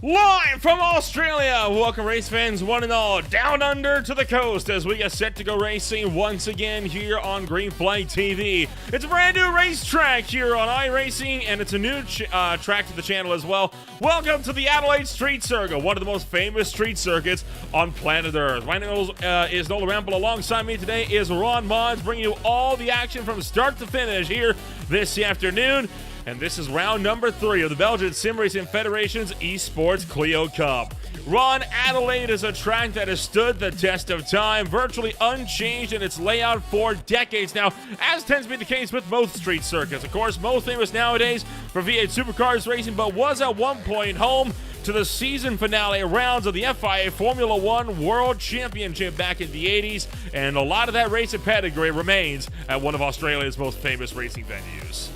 Live from Australia, welcome race fans one and all down under to the coast as we get set to go racing once again here on Green Flag TV. It's a brand new racetrack here on iRacing, and it's a new track to the channel as well. Welcome to the Adelaide Street Circuit, one of the most famous street circuits on planet Earth. My name is Nolan Ramble. Alongside me today is Ron Mods, bringing you all the action from start to finish here this afternoon. And this is round number 3 of the Belgian Sim Racing Federation's Esports Clio Cup. Ron, Adelaide is a track that has stood the test of time, virtually unchanged in its layout for decades now, as tends to be the case with most street circuits. Of course, most famous nowadays for V8 supercars racing, but was at one point home to the season finale rounds of the FIA Formula One World Championship back in the 80s, and a lot of that racing pedigree remains at one of Australia's most famous racing venues.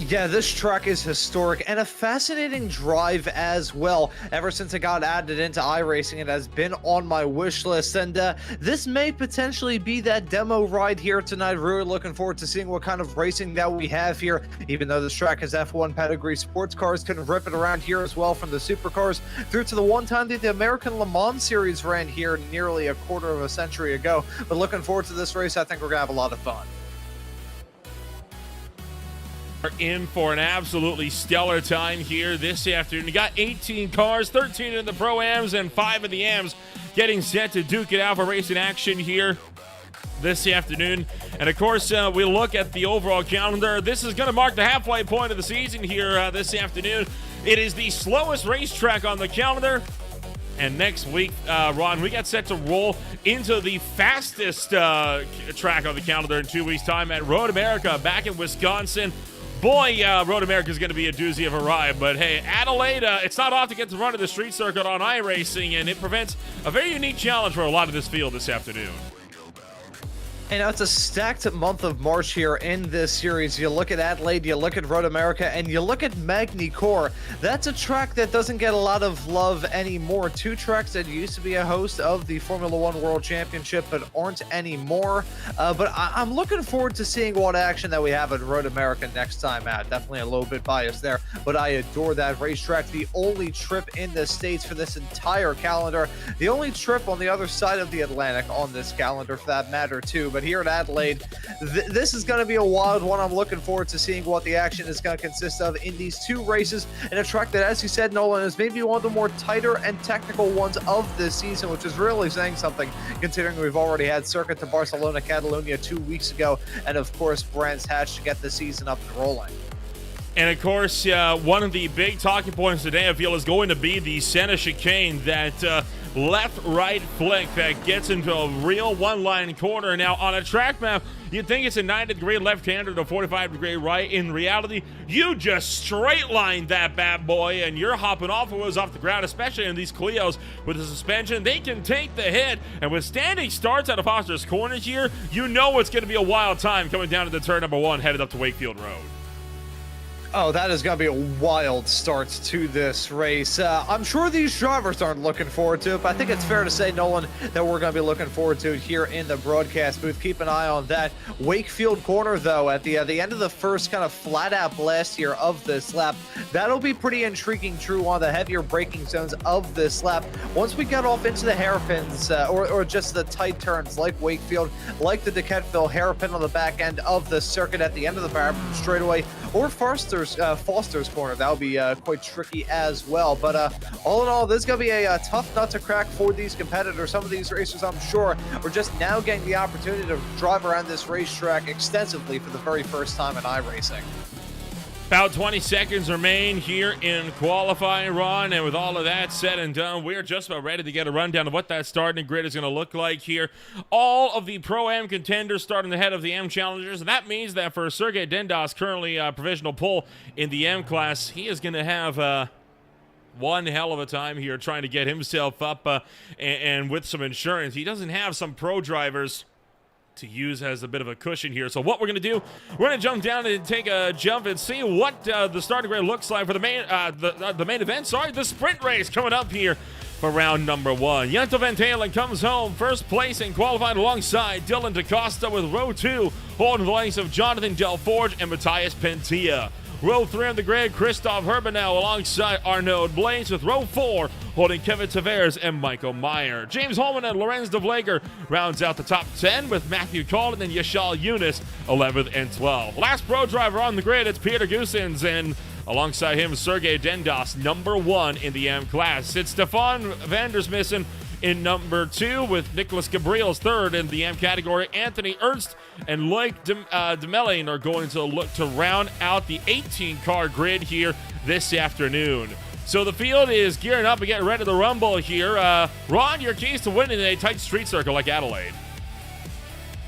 Yeah, this track is historic and a fascinating drive as well. Ever since it got added into iRacing, it has been on my wish list, and this may potentially be that demo ride here tonight. Really looking forward to seeing what kind of racing that we have here. Even though this track has F1 pedigree, sports cars can rip it around here as well, from the supercars through to the one time that the American Le Mans Series ran here nearly a quarter of a century ago. But looking forward to this race. I think we're gonna have a lot of fun. We're in for an absolutely stellar time here this afternoon. You got 18 cars, 13 in the Pro-Ams and 5 in the Ams getting set to duke it out for racing action here this afternoon. And of course, we look at the overall calendar. This is going to mark the halfway point of the season here this afternoon. It is the slowest racetrack on the calendar. And next week, Ron, we got set to roll into the fastest track on the calendar in 2 weeks' time at Road America back in Wisconsin. Boy, Road America is going to be a doozy of a ride. But hey, Adelaide, it's not often to get to run to the street circuit on iRacing, and it presents a very unique challenge for a lot of this field this afternoon. You know, it's a stacked month of March here in this series. You look at Adelaide, you look at Road America, and you look at Magny-Cours. That's a track that doesn't get a lot of love anymore. Two tracks that used to be a host of the Formula One World Championship, but aren't anymore. But I'm looking forward to seeing what action that we have at Road America next time out. Definitely a little bit biased there, but I adore that racetrack. The only trip in the States for this entire calendar. The only trip on the other side of the Atlantic on this calendar, for that matter, too. But here at Adelaide, this is going to be a wild one. I'm looking forward to seeing what the action is going to consist of in these two races, in a track that, as you said, Nolan, is maybe one of the more tighter and technical ones of this season, which is really saying something, considering we've already had Circuit to Barcelona, Catalonia 2 weeks ago, and of course Brands Hatch to get the season up and rolling. And of course, one of the big talking points today, I feel, is going to be the center chicane, that left-right flick that gets into a real one-line corner. Now, on a track map, you'd think it's a 90-degree left-hander to a 45-degree right. In reality, you just straight-line that bad boy, and you're hopping off wheels off the ground, especially in these Clios with the suspension. They can take the hit, and with standing starts out of Foster's Corner here, you know it's going to be a wild time coming down to the turn number 1, headed up to Wakefield Road. Oh, that is going to be a wild start to this race. I'm sure these drivers aren't looking forward to it, but I think it's fair to say, Nolan, that we're going to be looking forward to it here in the broadcast booth. Keep an eye on that. Wakefield Corner, though, at the end of the first kind of flat-out blast here of this lap, that'll be pretty intriguing, true, on the heavier braking zones of this lap. Once we get off into the hairpins, or just the tight turns like Wakefield, like the Decaturville hairpin on the back end of the circuit at the end of the Barrington straightaway, or Foster's Corner, that'll be quite tricky as well. But all in all, this is going to be a tough nut to crack for these competitors. Some of these racers, I'm sure, are just now getting the opportunity to drive around this racetrack extensively for the very first time in iRacing. About 20 seconds remain here in qualifying, Ron, and with all of that said and done, we're just about ready to get a rundown of what that starting grid is going to look like here. All of the Pro-Am contenders starting ahead of the M challengers, and that means that for Sergey Dendas, currently provisional pole in the M class, he is going to have one hell of a time here trying to get himself up and with some insurance. He doesn't have some pro drivers to use as a bit of a cushion here. So what we're going to do, we're going to jump down and take a jump and see what the starting grid looks like for the main event. The sprint race coming up here for round number 1. Jento Van Talen comes home first place and qualified alongside Dylan DaCosta with row 2, holding the likes of Jonathan Delforge and Matthias Pentia. Row 3 on the grid, Christoph Herbenow alongside Arnaud Blaise, with row 4 holding Kevin Tavares and Michael Meyer. James Holman and Lorenz de Vleger rounds out the top 10 with Matthew Collin and Yashal Yunus 11th and 12th. Last pro driver on the grid, it's Peter Goossens, and alongside him, Sergey Dendas, number 1 in the M class. It's Stefan Vandersmissen in number 2, with Nicholas Gabriels 3rd in the M category. Anthony Ernst and Loic Demelin are going to look to round out the 18-car grid here this afternoon. So the field is gearing up and getting ready to rumble here. Ron, your keys to winning in a tight street circle like Adelaide?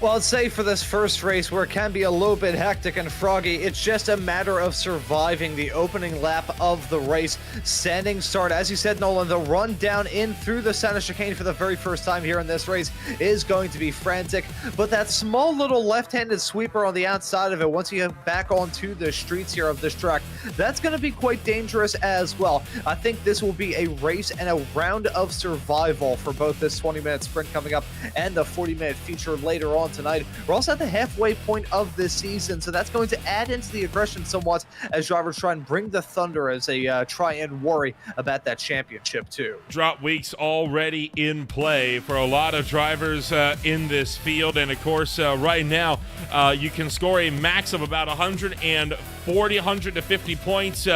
Well, I'd say for this first race, where it can be a little bit hectic and froggy, it's just a matter of surviving the opening lap of the race. Standing start, as you said, Nolan, the run down in through the center chicane for the very first time here in this race is going to be frantic. But that small little left-handed sweeper on the outside of it, once you get back onto the streets here of this track, that's going to be quite dangerous as well. I think this will be a race and a round of survival for both this 20-minute sprint coming up and the 40-minute feature later on tonight. We're also at the halfway point of this season, so that's going to add into the aggression somewhat as drivers try and bring the thunder as they try and worry about that championship too. Drop weeks already in play for a lot of drivers in this field, and of course right now you can score a max of about 150 points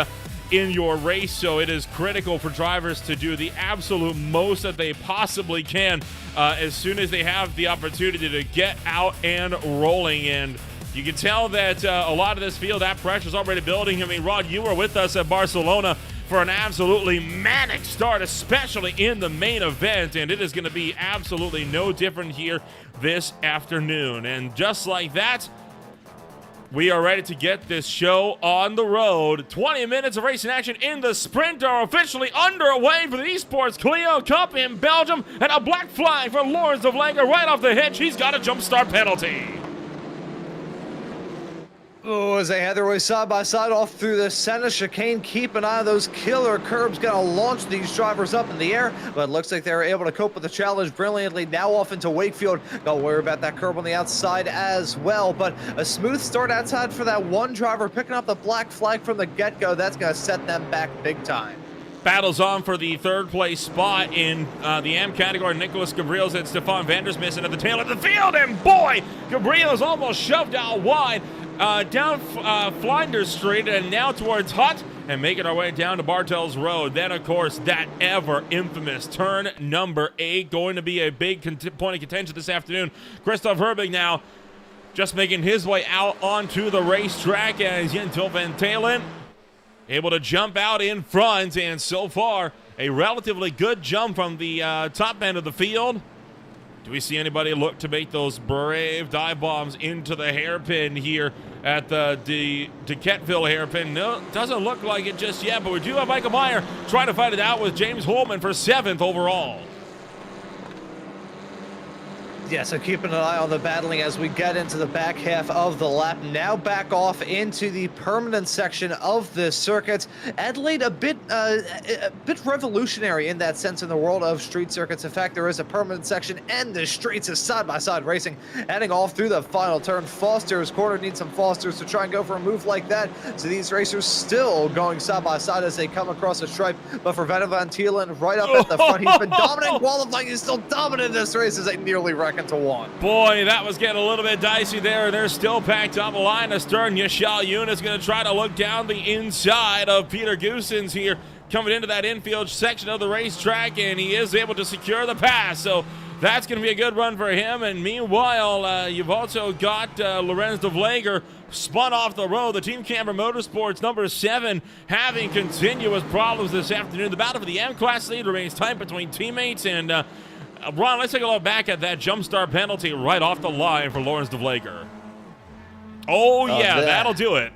in your race, so it is critical for drivers to do the absolute most that they possibly can as soon as they have the opportunity to get out and rolling. And you can tell that a lot of this field, that pressure is already building. I mean, Rod, you were with us at Barcelona for an absolutely manic start, especially in the main event, and it is going to be absolutely no different here this afternoon. And just like that, we are ready to get this show on the road. 20 minutes of racing action in the sprint are officially underway for the Esports Clio Cup in Belgium, and a black flag for Lorenz de Vleger right off the hitch. He's got a jump start penalty. Oh, as they head their way side by side off through the center chicane, keep an eye on those killer curbs. Gonna launch these drivers up in the air, but it looks like they're able to cope with the challenge brilliantly. Now off into Wakefield. Gotta worry about that curb on the outside as well, but a smooth start outside for that one driver, picking up the black flag from the get-go. That's gonna set them back big time. Battles on for the third place spot in the M category. Nicholas Gabriels and Stefan Vandersmissen at the tail of the field, and boy, Gabriels almost shoved out wide. Down Flinders Street and now towards Hutt, and making our way down to Bartels Road. Then, of course, that ever infamous turn number 8, going to be a big point of contention this afternoon. Christoph Herbig now just making his way out onto the racetrack as Jentel Van Talen able to jump out in front, and so far a relatively good jump from the top end of the field. Do we see anybody look to make those brave dive bombs into the hairpin here at the Duquetteville hairpin? No, doesn't look like it just yet, but we do have Michael Meyer trying to fight it out with James Holman for 7th overall. Yeah, so keeping an eye on the battling as we get into the back half of the lap. Now back off into the permanent section of this circuit. Adelaide a bit revolutionary in that sense in the world of street circuits. In fact, there is a permanent section and the streets is side-by-side racing, heading off through the final turn. Foster's corner needs some Fosters to try and go for a move like that. So these racers still going side-by-side as they come across the stripe. But for Van Thielen right up at the front, he's been dominant in qualifying. He's still dominant in this race as they nearly wreck to 1. Boy, that was getting a little bit dicey there. They're still packed up a line astern. Yashal Yunus going to try to look down the inside of Peter Goossens here, coming into that infield section of the racetrack, and he is able to secure the pass. So that's going to be a good run for him. And meanwhile, you've also got Lorenz de Vleger spun off the road. The Team Camber Motorsports number 7 having continuous problems this afternoon. The battle for the M-Class lead remains tight between teammates, and Ron, let's take a look back at that jump start penalty right off the line for Lorenz de Vleger. Oh, yeah, that'll do it.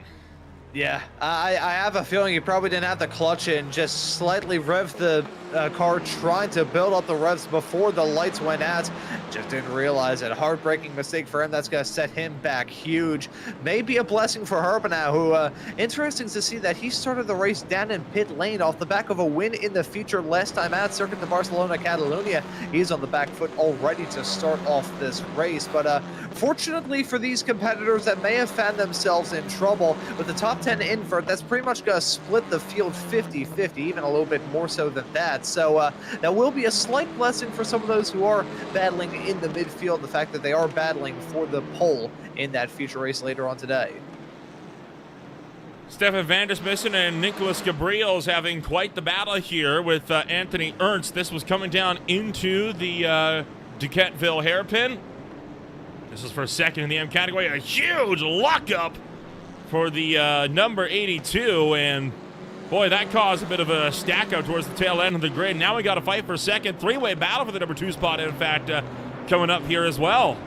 Yeah, I have a feeling he probably didn't have the clutch in, just slightly rev the car trying to build up the revs before the lights went out. Just didn't realize it. Heartbreaking mistake for him. That's going to set him back huge. Maybe a blessing for Herbenow, who, interesting to see that he started the race down in pit lane off the back of a win in the feature last time out, Circuit de Barcelona, Catalunya. He's on the back foot already to start off this race. But Fortunately for these competitors that may have found themselves in trouble with the top 10 invert, that's pretty much going to split the field 50-50, even a little bit more so than that. So that will be a slight blessing for some of those who are battling in the midfield, the fact that they are battling for the pole in that future race later on today. Stefan Vandersmissen and Nicholas Gabriel's having quite the battle here with Anthony Ernst. This was coming down into the Duquetteville hairpin. This is for second in the M category. A huge lockup for the number 82. And boy, that caused a bit of a stack up towards the tail end of the grid. Now we got to fight for second. Three-way battle for the number 2 spot, in fact, coming up here as well.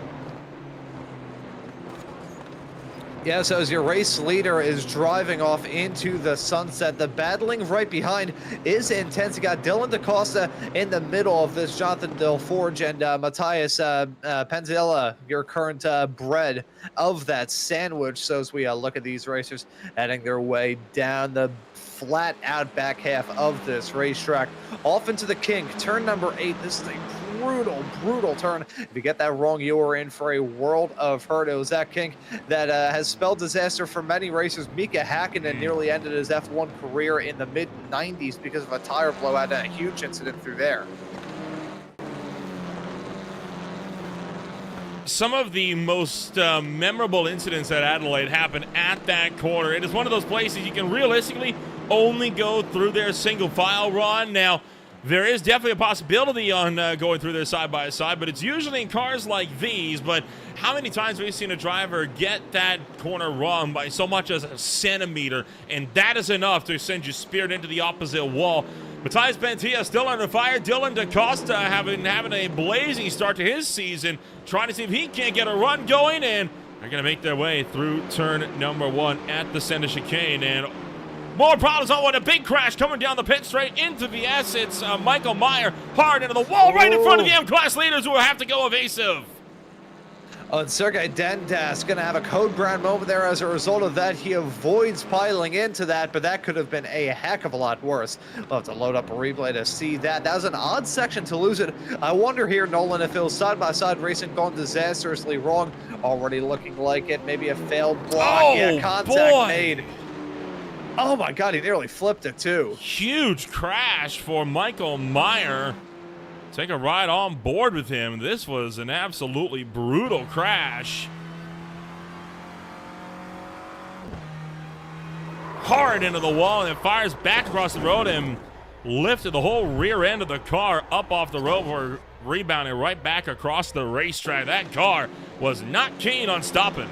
Yeah, so as your race leader is driving off into the sunset, the battling right behind is intense. You got Dylan DaCosta in the middle of this, Jonathan Delforge and Matthias Penzilla, your current bread of that sandwich. So as we look at these racers heading their way down the flat out back half of this racetrack, off into the kink, turn number 8. This is a brutal turn. If you get that wrong, you are in for a world of hurt. It was that kink that has spelled disaster for many racers. Mika Hakkinen nearly ended his F1 career in the mid-90s because of a tire blowout and a huge incident through there. Some of the most memorable incidents at Adelaide happened at that corner. It is one of those places you can realistically only go through their single file run. Now, there is definitely a possibility on going through there side by side, but it's usually in cars like these. But how many times have we seen a driver get that corner wrong by so much as a centimeter, and that is enough to send you speared into the opposite wall? Matthias Penzilla still under fire. Dylan DaCosta having a blazing start to his season, trying to see if he can't get a run going, and they're going to make their way through turn number 1 at the center chicane. And more problems on one. A big crash coming down the pit straight into the S. It's Michael Meyer hard into the wall right in front of the M-Class leaders who will have to go evasive. And Sergei Dendas going to have a code brown moment there as a result of that. He avoids piling into that, but that could have been a heck of a lot worse. We'll have to load up a replay to see that. That was an odd section to lose it. I wonder here, Nolan, if it was side-by-side racing gone disastrously wrong. Already looking like it. Maybe a failed block. Oh, yeah, contact boy. made. Oh my God, he nearly flipped it too. Huge crash for Michael Meyer. Take a ride on board with him. This was an absolutely brutal crash. Hard into the wall, and it fires back across the road and lifted the whole rear end of the car up off the road for rebounding right back across the racetrack. That car was not keen on stopping.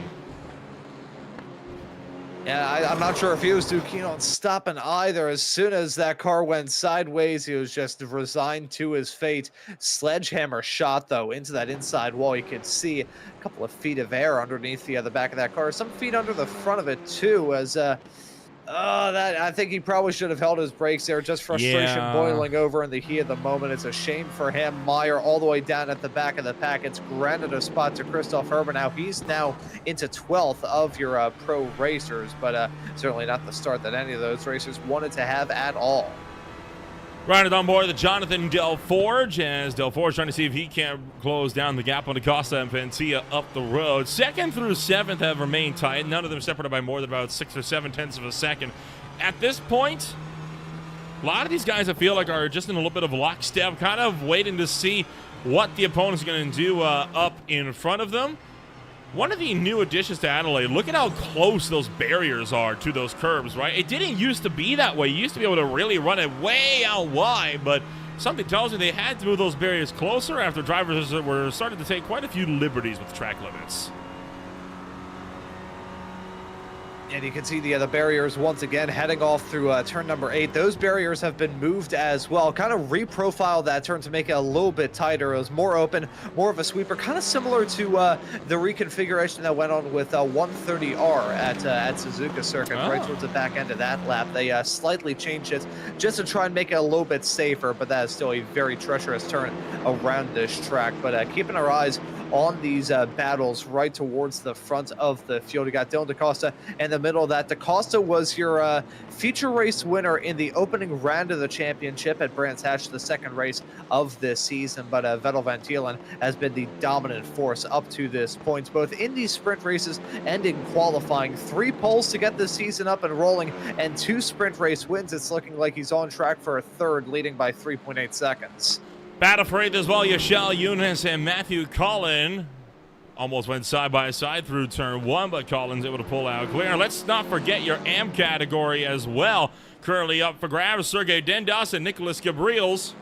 Yeah, I'm not sure if he was too keen on stopping either. As soon as that car went sideways, he was just resigned to his fate. Sledgehammer shot, though, into that inside wall. You could see a couple of feet of air underneath the back of that car. Some feet under the front of it, too, as I think he probably should have held his brakes there. Just frustration boiling over in the heat of the moment. It's a shame for him. Meyer all the way down at the back of the pack. It's granted a spot to Christoph Herber now. He's now into 12th of your pro racers, but certainly not the start that any of those racers wanted to have at all. Riding on board the Jonathan Delforge, as Delforge trying to see if he can't close down the gap on DaCosta and Penzilla up the road. 2nd through 7th have remained tight. None of them separated by more than about 6 or 7 tenths of a second. At this point, a lot of these guys I feel like are just in a little bit of lockstep, kind of waiting to see what the opponent's going to do up in front of them. One of the new additions to Adelaide, look at how close those barriers are to those curbs, right? It didn't used to be that way. You used to be able to really run it way out wide, but something tells me they had to move those barriers closer after drivers were starting to take quite a few liberties with track limits. And you can see the barriers once again heading off through turn number 8. Those barriers have been moved as well. Kind of reprofiled that turn to make it a little bit tighter. It was more open, more of a sweeper, kind of similar to the reconfiguration that went on with 130R at Suzuka Circuit, right towards the back end of that lap. They slightly changed it just to try and make it a little bit safer, but that is still a very treacherous turn around this track. But keeping our eyes on these battles right towards the front of the field. You got Dylan DaCosta in the middle of that. DaCosta was your feature race winner in the opening round of the championship at Brands Hatch, the second race of this season. But Vettel Van Tielen has been the dominant force up to this point, both in these sprint races and in qualifying. 3 poles to get this season up and rolling, and 2 sprint race wins. It's looking like he's on track for a third, leading by 3.8 seconds. Battle for eighth as well. Yashel Yunus and Matthew Collin almost went side by side through turn 1, but Collins able to pull out clear. Let's not forget your AM category as well. Currently up for grabs, Sergey Dendas and Nicholas Gabriels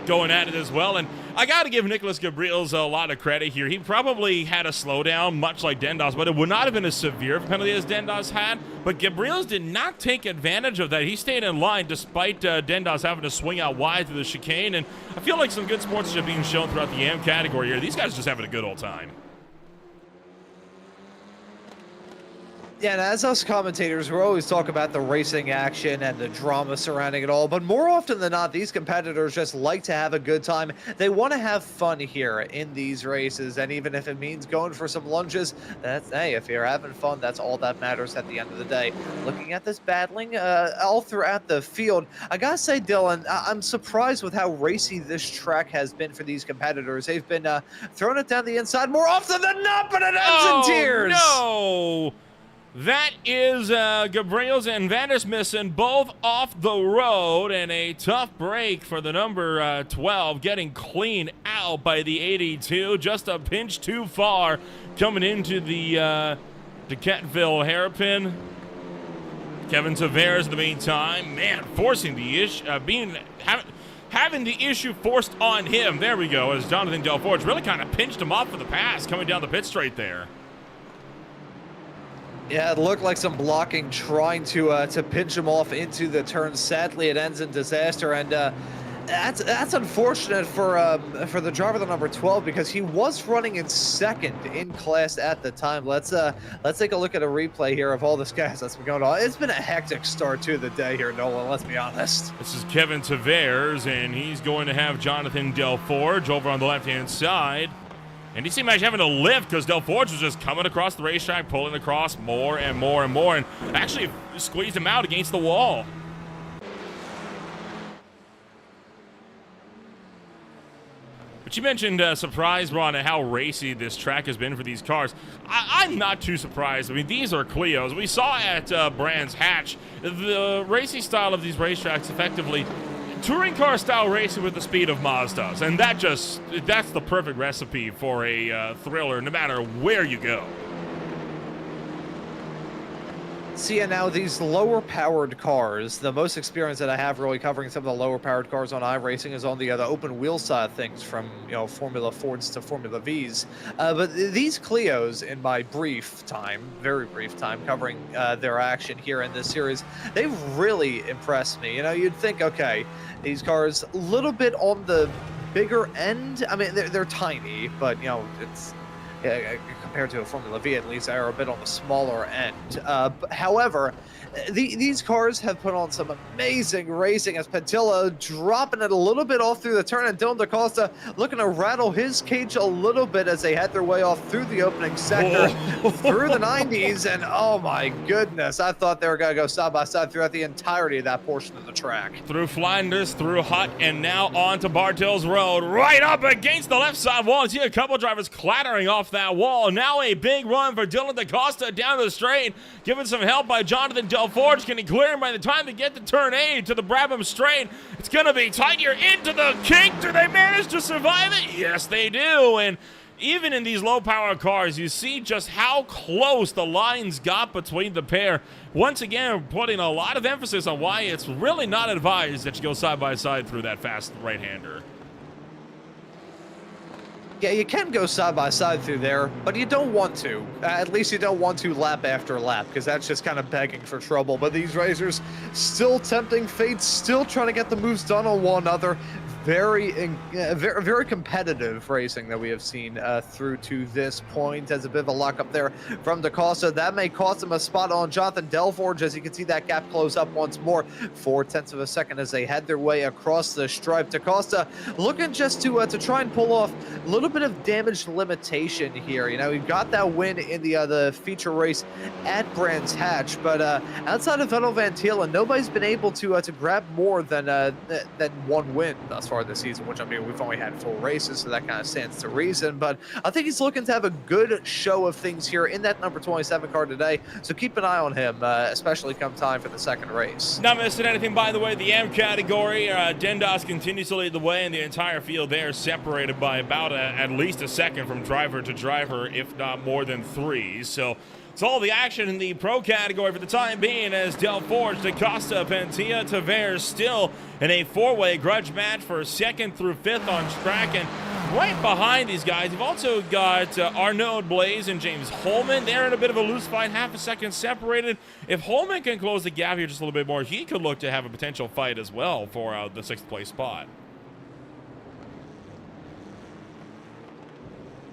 going at it as well. And I got to give Nicholas Gabriels a lot of credit here. He probably had a slowdown, much like Dendas, but it would not have been as severe of a penalty as Dendas had. But Gabriels did not take advantage of that. He stayed in line despite Dendas having to swing out wide through the chicane. And I feel like some good sportsmanship being shown throughout the AM category here. These guys are just having a good old time. Yeah, and as us commentators, we always talk about the racing action and the drama surrounding it all, but more often than not, these competitors just like to have a good time. They want to have fun here in these races, and even if it means going for some lunges, that's, hey, if you're having fun, that's all that matters at the end of the day. Looking at this battling all throughout the field, I gotta say, Dylan, I'm surprised with how racy this track has been for these competitors. They've been throwing it down the inside more often than not, but it ends in tears. No! That is Gabriels and Vandersmissen both off the road, and a tough break for the number 12, getting clean out by the 82. Just a pinch too far coming into the DeCatville hairpin. Kevin Tavares in the meantime, man, forcing the issue, having the issue forced on him. There we go, as Jonathan Delforge really kind of pinched him off for the pass coming down the pit straight there. Yeah, it looked like some blocking trying to pinch him off into the turn. Sadly, it ends in disaster, and that's unfortunate for the driver, the number 12, because he was running in second in class at the time. Let's take a look at a replay here of all this gas that's been going on. It's been a hectic start to the day here, Nolan. Let's be honest. This is Kevin Tavares, and he's going to have Jonathan Delforge over on the left-hand side. And DC Match having to lift because Delforge was just coming across the racetrack, pulling across more and more and more, and actually squeezed him out against the wall. But you mentioned surprise, Ron, at how racy this track has been for these cars. I'm not too surprised. I mean, these are Clios. We saw at Brands Hatch the racy style of these racetracks effectively touring car style racing with the speed of Mazdas, and that's the perfect recipe for a thriller no matter where you go. See, and now these lower powered cars, the most experience that I have really covering some of the lower powered cars on iRacing is on the open wheel side of things, from Formula Fords to Formula Vs. But these Clios, in my brief time, very brief time, covering their action here in this series, they've really impressed me. You'd think, okay, these cars a little bit on the bigger end. I mean, they're tiny, but it's compared to a Formula V, at least, are a bit on the smaller end. However, these cars have put on some amazing racing, as Pentilla dropping it a little bit off through the turn, and Dylan DaCosta looking to rattle his cage a little bit as they head their way off through the opening sector, through the 90s, and oh my goodness, I thought they were going to go side by side throughout the entirety of that portion of the track. Through Flanders, through Hutt, and now on to Bartels Road, right up against the left side wall. See a couple drivers clattering off that wall. Now a big run for Dylan DaCosta down the straight, given some help by Jonathan Delforge. Can he clear him by the time they get to turn 8 to the Brabham straight? It's going to be tight here into the kink. Do they manage to survive it? Yes, they do. And even in these low-power cars, you see just how close the lines got between the pair. Once again, putting a lot of emphasis on why it's really not advised that you go side by side through that fast right-hander. Yeah, you can go side by side through there, but you don't want to. At least you don't want to lap after lap, because that's just kind of begging for trouble. But these racers still tempting fate, still trying to get the moves done on one another. very competitive racing that we have seen through to this point. As a bit of a lock up there from DaCosta, that may cost him a spot on Jonathan Delforge. As you can see, that gap close up once more, 0.4 of a second as they head their way across the stripe. DaCosta looking just to try and pull off a little bit of damage limitation here. You know, he got that win in the feature race at Brands Hatch, but outside of Vettel Van Tielen, nobody's been able to grab more than one win thus far this season, which, I mean, we've only had 4 races, so that kind of stands to reason. But I think he's looking to have a good show of things here in that number 27 car today, so keep an eye on him, especially come time for the second race. Not missing anything, by the way. The M category, Dendas continues to lead the way, and the entire field there separated by about at least a second from driver to driver, if not more than 3. So it's all the action in the pro category for the time being, as Delforge, DaCosta, Pentia, Tavares still in a 4-way grudge match for 2nd through 5th on track. And right behind these guys, you've also got Arnaud Blaise and James Holman. They're in a bit of a loose fight, half a second separated. If Holman can close the gap here just a little bit more, he could look to have a potential fight as well for the 6th place spot.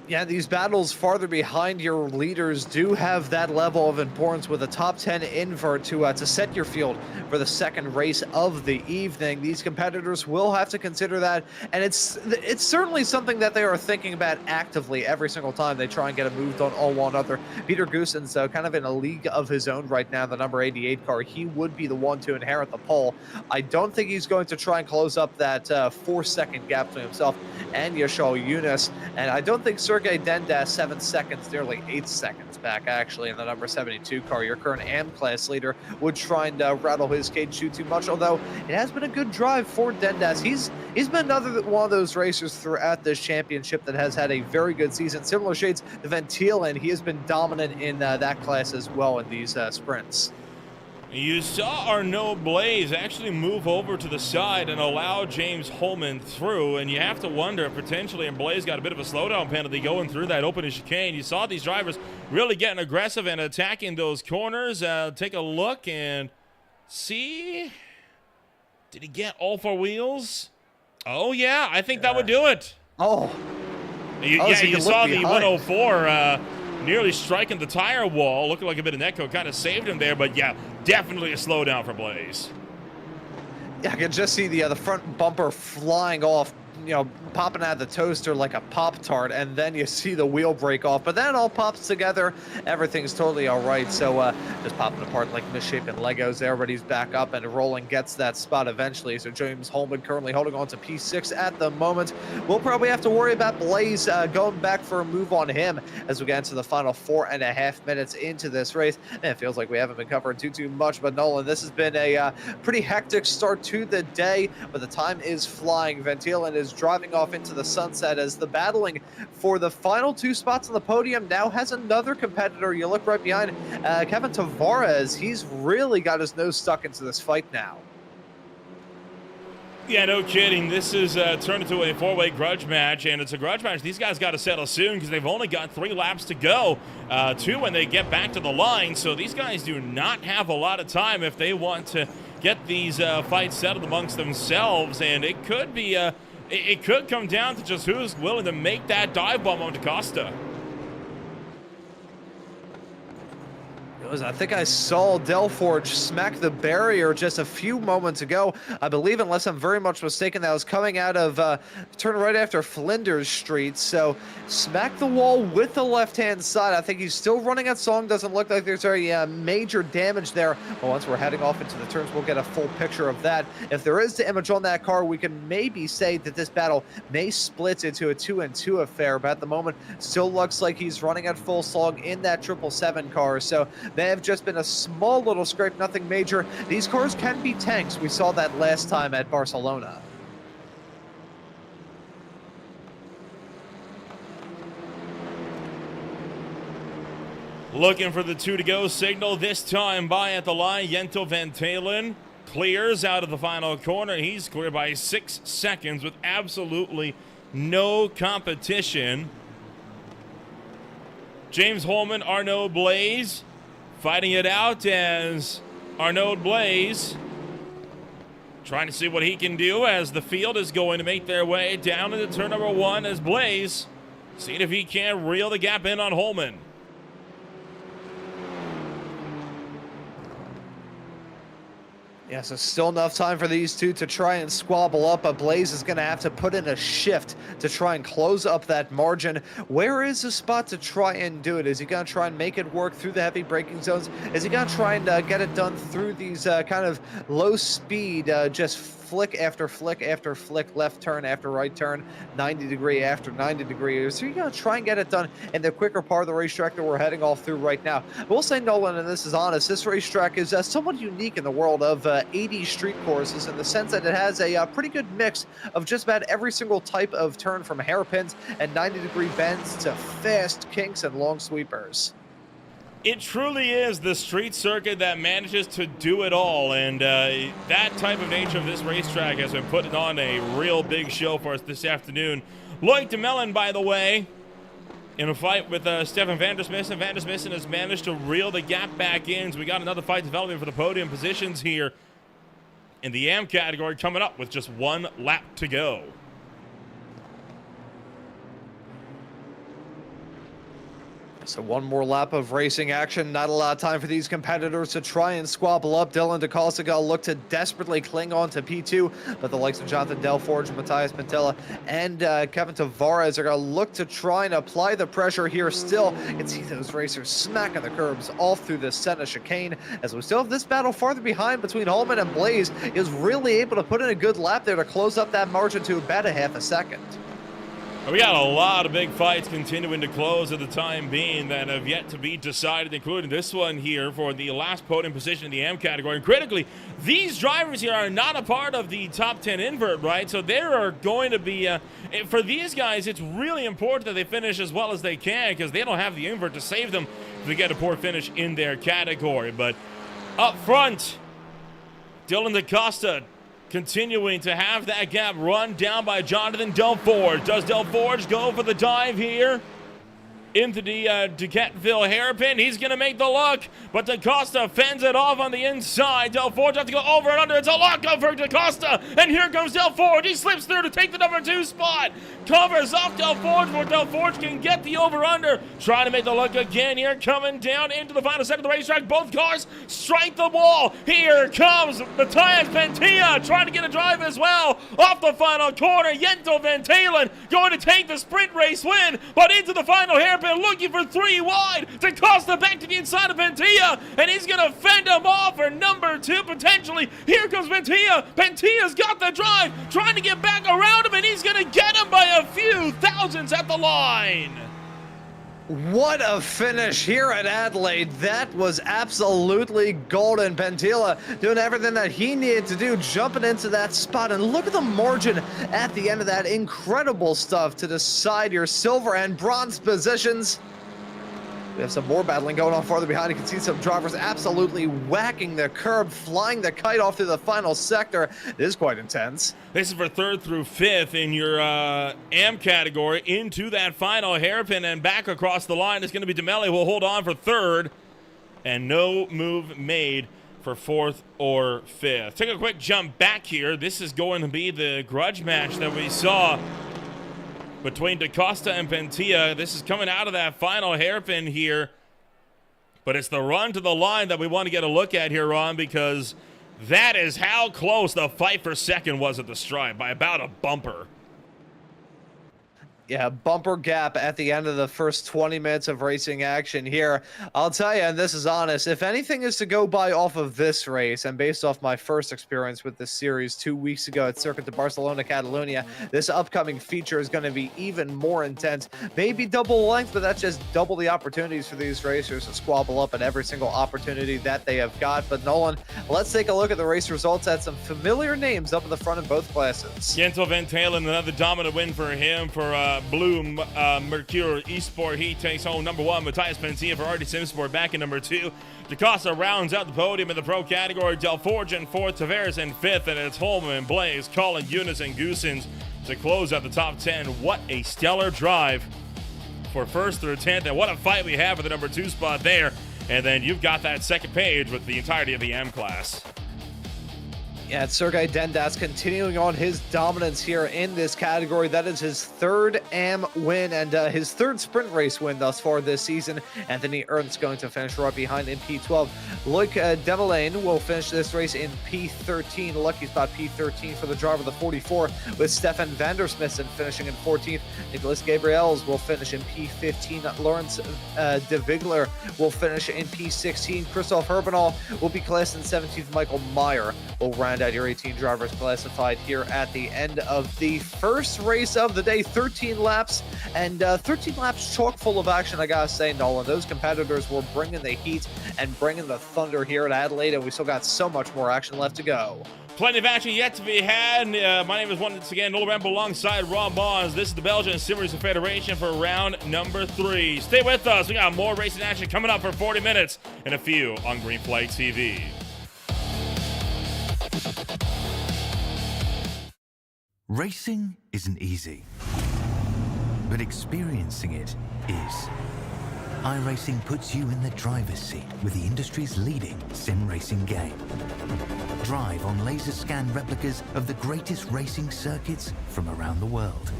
Yeah, these battles farther behind your leaders do have that level of importance with a top 10 invert to set your field for the second race of the evening. These competitors will have to consider that, and it's certainly something that they are thinking about actively every single time they try and get it moved on all one other. Peter Goosen's kind of in a league of his own right now, the number 88 car. He would be the one to inherit the pole. I don't think he's going to try and close up that 4-second gap between himself and Yashal Yunus, and I don't think Sergey Dendas 7 seconds, nearly 8 seconds back actually in the number 72 car. Your current AM class leader would try and rattle his cage too much, although it has been a good drive for Dendas. He's been another one of those racers throughout this championship that has had a very good season. Similar shades to Van Tielen, he has been dominant in that class as well in these sprints. You saw Arnaud Blaise actually move over to the side and allow James Holman through, and you have to wonder if potentially, and Blaise got a bit of a slowdown penalty going through that open chicane. You saw these drivers really getting aggressive and attacking those corners. Take a look and see. Did he get all 4 wheels? Oh, yeah, I think that would do it. Oh. You saw the 104 nearly striking the tire wall, looking like a bit of netco, kind of saved him there, but yeah, definitely a slowdown for Blaise. Yeah, I can just see the front bumper flying off, you know, popping out of the toaster like a Pop-Tart, and then you see the wheel break off, but then it all pops together. Everything's totally all right, so just popping apart like misshapen Legos. Everybody's back up and rolling, gets that spot eventually. So James Holman currently holding on to P6 at the moment. We'll probably have to worry about Blaise going back for a move on him as we get into the final 4.5 minutes into this race. And it feels like we haven't been covering too much, but Nolan, this has been a pretty hectic start to the day, but the time is flying. Van Tielen is driving off into the sunset as the battling for the final 2 spots on the podium now has another competitor. You look right behind Kevin Tavares. He's really got his nose stuck into this fight now. Yeah, no kidding. This is turned into a 4-way grudge match, and it's a grudge match these guys got to settle soon because they've only got 3 laps to go, 2 when they get back to the line. So these guys do not have a lot of time if they want to get these fights settled amongst themselves, and it could be it could come down to just who's willing to make that dive bomb on DaCosta. I think I saw Delforge smack the barrier just a few moments ago. I believe, unless I'm very much mistaken, that was coming out of turn right after Flinders Street. So smack the wall with the left-hand side. I think he's still running that song. Doesn't look like there's any major damage there. But once we're heading off into the turns, we'll get a full picture of that. If there is damage on that car, we can maybe say that this battle may split into a 2-2 affair. But at the moment, still looks like he's running at full slog in that 777 car. So they have just been a small little scrape, nothing major. These cars can be tanks. We saw that last time at Barcelona. Looking for the 2 to go signal this time by at the line. Jentel Van Tielen clears out of the final corner. He's cleared by 6 seconds with absolutely no competition. James Holman, Arnaud Blaise fighting it out as Arnaud Blaise trying to see what he can do as the field is going to make their way down into turn number 1 as Blaze, seeing if he can reel the gap in on Holman. Yeah, so still enough time for these two to try and squabble up, but Blaze is going to have to put in a shift to try and close up that margin. Where is the spot to try and do it? Is he going to try and make it work through the heavy braking zones? Is he going to try and get it done through these kind of low speed, just flick after flick after flick, left turn after right turn, 90 degree after 90 degrees? So you're going to try and get it done in the quicker part of the racetrack that we're heading off through right now. We'll say, Nolan, and this is honest, this racetrack is somewhat unique in the world of 80 street courses in the sense that it has a pretty good mix of just about every single type of turn, from hairpins and 90-degree bends to fast kinks and long sweepers. It truly is the street circuit that manages to do it all, and that type of nature of this racetrack has been putting on a real big show for us this afternoon. Lloyd DeMelon, by the way, in a fight with Stefan Vandersmissen. Vandersmissen has managed to reel the gap back in, so we got another fight developing for the podium positions here in the AM category, coming up with just 1 lap to go. So one more lap of racing action. Not a lot of time for these competitors to try and squabble up. Dylan DaCosta got to look to desperately cling on to P2, but the likes of Jonathan Delforge, Matthias Pantella, and Kevin Tavares are going to look to try and apply the pressure here still. You can see those racers smacking the curbs all through the center chicane, as we still have this battle farther behind between Holman and Blaze. He was really able to put in a good lap there to close up that margin to about a half a second. We got a lot of big fights continuing to close at the time being that have yet to be decided, including this one here for the last podium position in the AM category. And critically, these drivers here are not a part of the top 10 invert, right? So there are going to be, for these guys, it's really important that they finish as well as they can, because they don't have the invert to save them if they get a poor finish in their category. But up front, Dylan DaCosta continuing to have that gap run down by Jonathan Delforge. Does Delforge go for the dive here into the Ducatville hairpin? He's going to make the look, but DaCosta fends it off on the inside. Delforge has to go over and under. It's a lockup for DaCosta, and here comes Delforge. He slips through to take the number 2 spot. Covers off Delforge, but Delforge can get the over-under. Trying to make the look again here, coming down into the final sector of the racetrack. Both cars strike the wall. Here comes Matthias Pantella, trying to get a drive as well. Off the final corner, Jento Van Talen going to take the sprint race win, but into the final hairpin, looking for 3 wide. DaCosta back to the inside of Pantella, and he's going to fend him off for number 2 potentially. Here comes Pantella. Pantella's got the drive, trying to get back around him, and he's going to get him by a few thousandths at the line. What a finish here at Adelaide. That was absolutely golden. Pantella doing everything that he needed to do, jumping into that spot. And look at the margin at the end of that. Incredible stuff to decide your silver and bronze positions. We have some more battling going on farther behind. You can see some drivers absolutely whacking the curb, flying the kite off through the final sector. It is quite intense. This is for 3rd through 5th in your AM category into that final hairpin, and back across the line is going to be DeMelli, who will hold on for 3rd, and no move made for 4th or 5th. Take a quick jump back here. This is going to be the grudge match that we saw between DaCosta and Pantella. This is coming out of that final hairpin here, but it's the run to the line that we want to get a look at here, Ron, because that is how close the fight for 2nd was at the stripe, by about a bumper. Yeah, bumper gap at the end of the first 20 minutes of racing action here. I'll tell you, and this is honest, if anything is to go by off of this race, and based off my first experience with this series 2 weeks ago at Circuit de Barcelona, Catalunya, this upcoming feature is going to be even more intense. Maybe double length, but that's just double the opportunities for these racers to squabble up at every single opportunity that they have got. But Nolan, let's take a look at the race results. At some familiar names up in the front in both classes. Jento Van Talen, another dominant win for him for Bloom Mercure Esport. He takes home number 1. Matthias Pantella for RD Simsport back in number 2. DaCosta rounds out the podium in the pro category. Delforge in 4th, Tavares in 5th, and it's Holman, Blaze, Colin, Eunice, and Goosens to close out the top 10. What a stellar drive for 1st through 10th, and what a fight we have for the number 2 spot there. And then you've got that second page with the entirety of the M class. Yeah, Sergei Dendas continuing on his dominance here in this category. That is his third AM win and his third sprint race win thus far this season. Anthony Ernst going to finish right behind in P12. Luc Demelane will finish this race in P13. Lucky spot P13 for the driver of the 44, with Stefan Vandersmissen finishing in 14th. Nicholas Gabriels will finish in P15. Lawrence de Vigler will finish in P16. Christoph Herbenal will be classed in 17th. Michael Meyer will round out your 18 drivers classified here at the end of the first race of the day. 13 laps, and 13 laps chock full of action, I gotta say, Nolan. Those competitors were bringing the heat and bringing the thunder here at Adelaide, and we still got so much more action left to go. Plenty of action yet to be had. My name is once again Nolan Rambo alongside Rob Bonds. This is the Belgian Series of Federation for round number 3. Stay with us. We got more racing action coming up for 40 minutes and a few on Green Flag TV. Racing isn't easy, but experiencing it is. iRacing puts you in the driver's seat with the industry's leading sim racing game. Drive on laser scan replicas of the greatest racing circuits from around the world.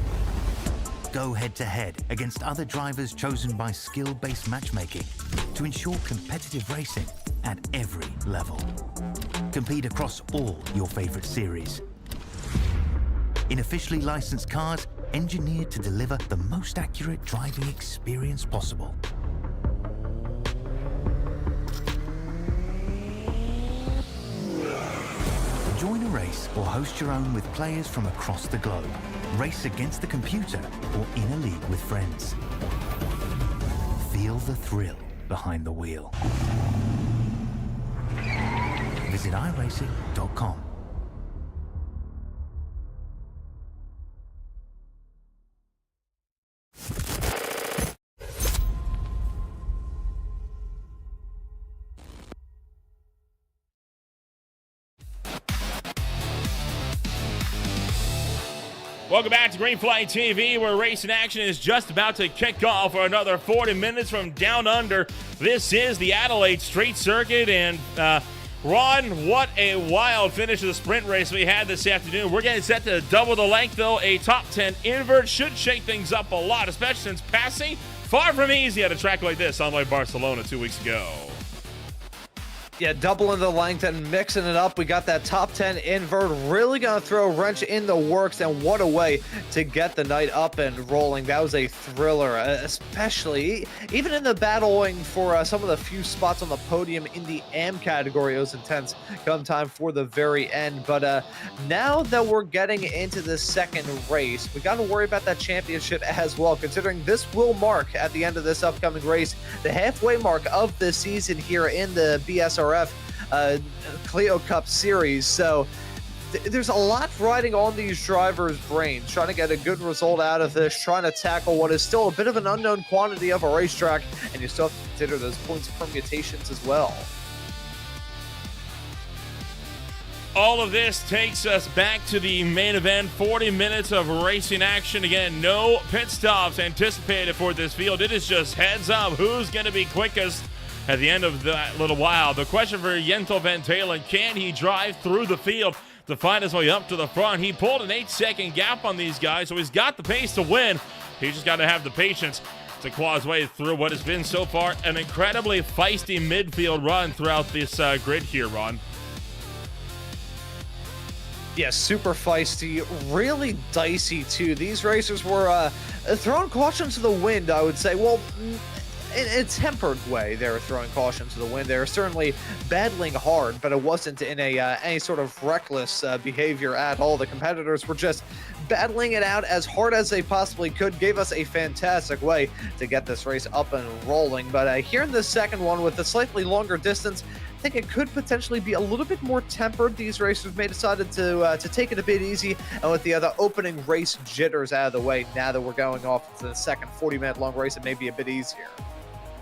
Go head-to-head against other drivers chosen by skill-based matchmaking to ensure competitive racing at every level. Compete across all your favorite series. In officially licensed cars, engineered to deliver the most accurate driving experience possible. Join a race or host your own with players from across the globe. Race against the computer or in a league with friends. Feel the thrill behind the wheel. Visit iRacing.com. Welcome back to Green Flag TV, where racing action is just about to kick off for another 40 minutes from down under. This is the Adelaide Street Circuit, and Ron, what a wild finish of the sprint race we had this afternoon. We're getting set to double the length, though. A top 10 invert should shake things up a lot, especially since passing far from easy at a track like this, unlike Barcelona 2 weeks ago. Yeah, doubling the length and mixing it up. We got that top 10 invert, really going to throw a wrench in the works, and what a way to get the night up and rolling. That was a thriller, especially even in the battling for some of the few spots on the podium in the AM category. It was intense come time for the very end, but now that we're getting into the second race, we got to worry about that championship as well, considering this will mark, at the end of this upcoming race, the halfway mark of the season here in the BSRF Clio Cup Series. So there's a lot riding on these drivers' brains, trying to get a good result out of this, trying to tackle what is still a bit of an unknown quantity of a racetrack, and you still have to consider those points permutations as well. All of this takes us back to the main event. 40 minutes of racing action. Again, no pit stops anticipated for this field. It is just heads up who's going to be quickest at the end of that little while. The question for Jentel Van Talen, can he drive through the field to find his way up to the front? He pulled an 8-second gap on these guys, so he's got the pace to win. He's just got to have the patience to claw his way through what has been so far an incredibly feisty midfield run throughout this grid here, Ron. Yeah, super feisty, really dicey too. These racers were throwing caution to the wind, I would say. Well, in a tempered way, they were throwing caution to the wind. They were certainly battling hard, but it wasn't in a any sort of reckless behavior at all. The competitors were just battling it out as hard as they possibly could. Gave us a fantastic way to get this race up and rolling. But here in the second one, with a slightly longer distance, I think it could potentially be a little bit more tempered. These racers may decided to take it a bit easy, and with the other opening race jitters out of the way, now that we're going off into the second 40-minute long race, it may be a bit easier.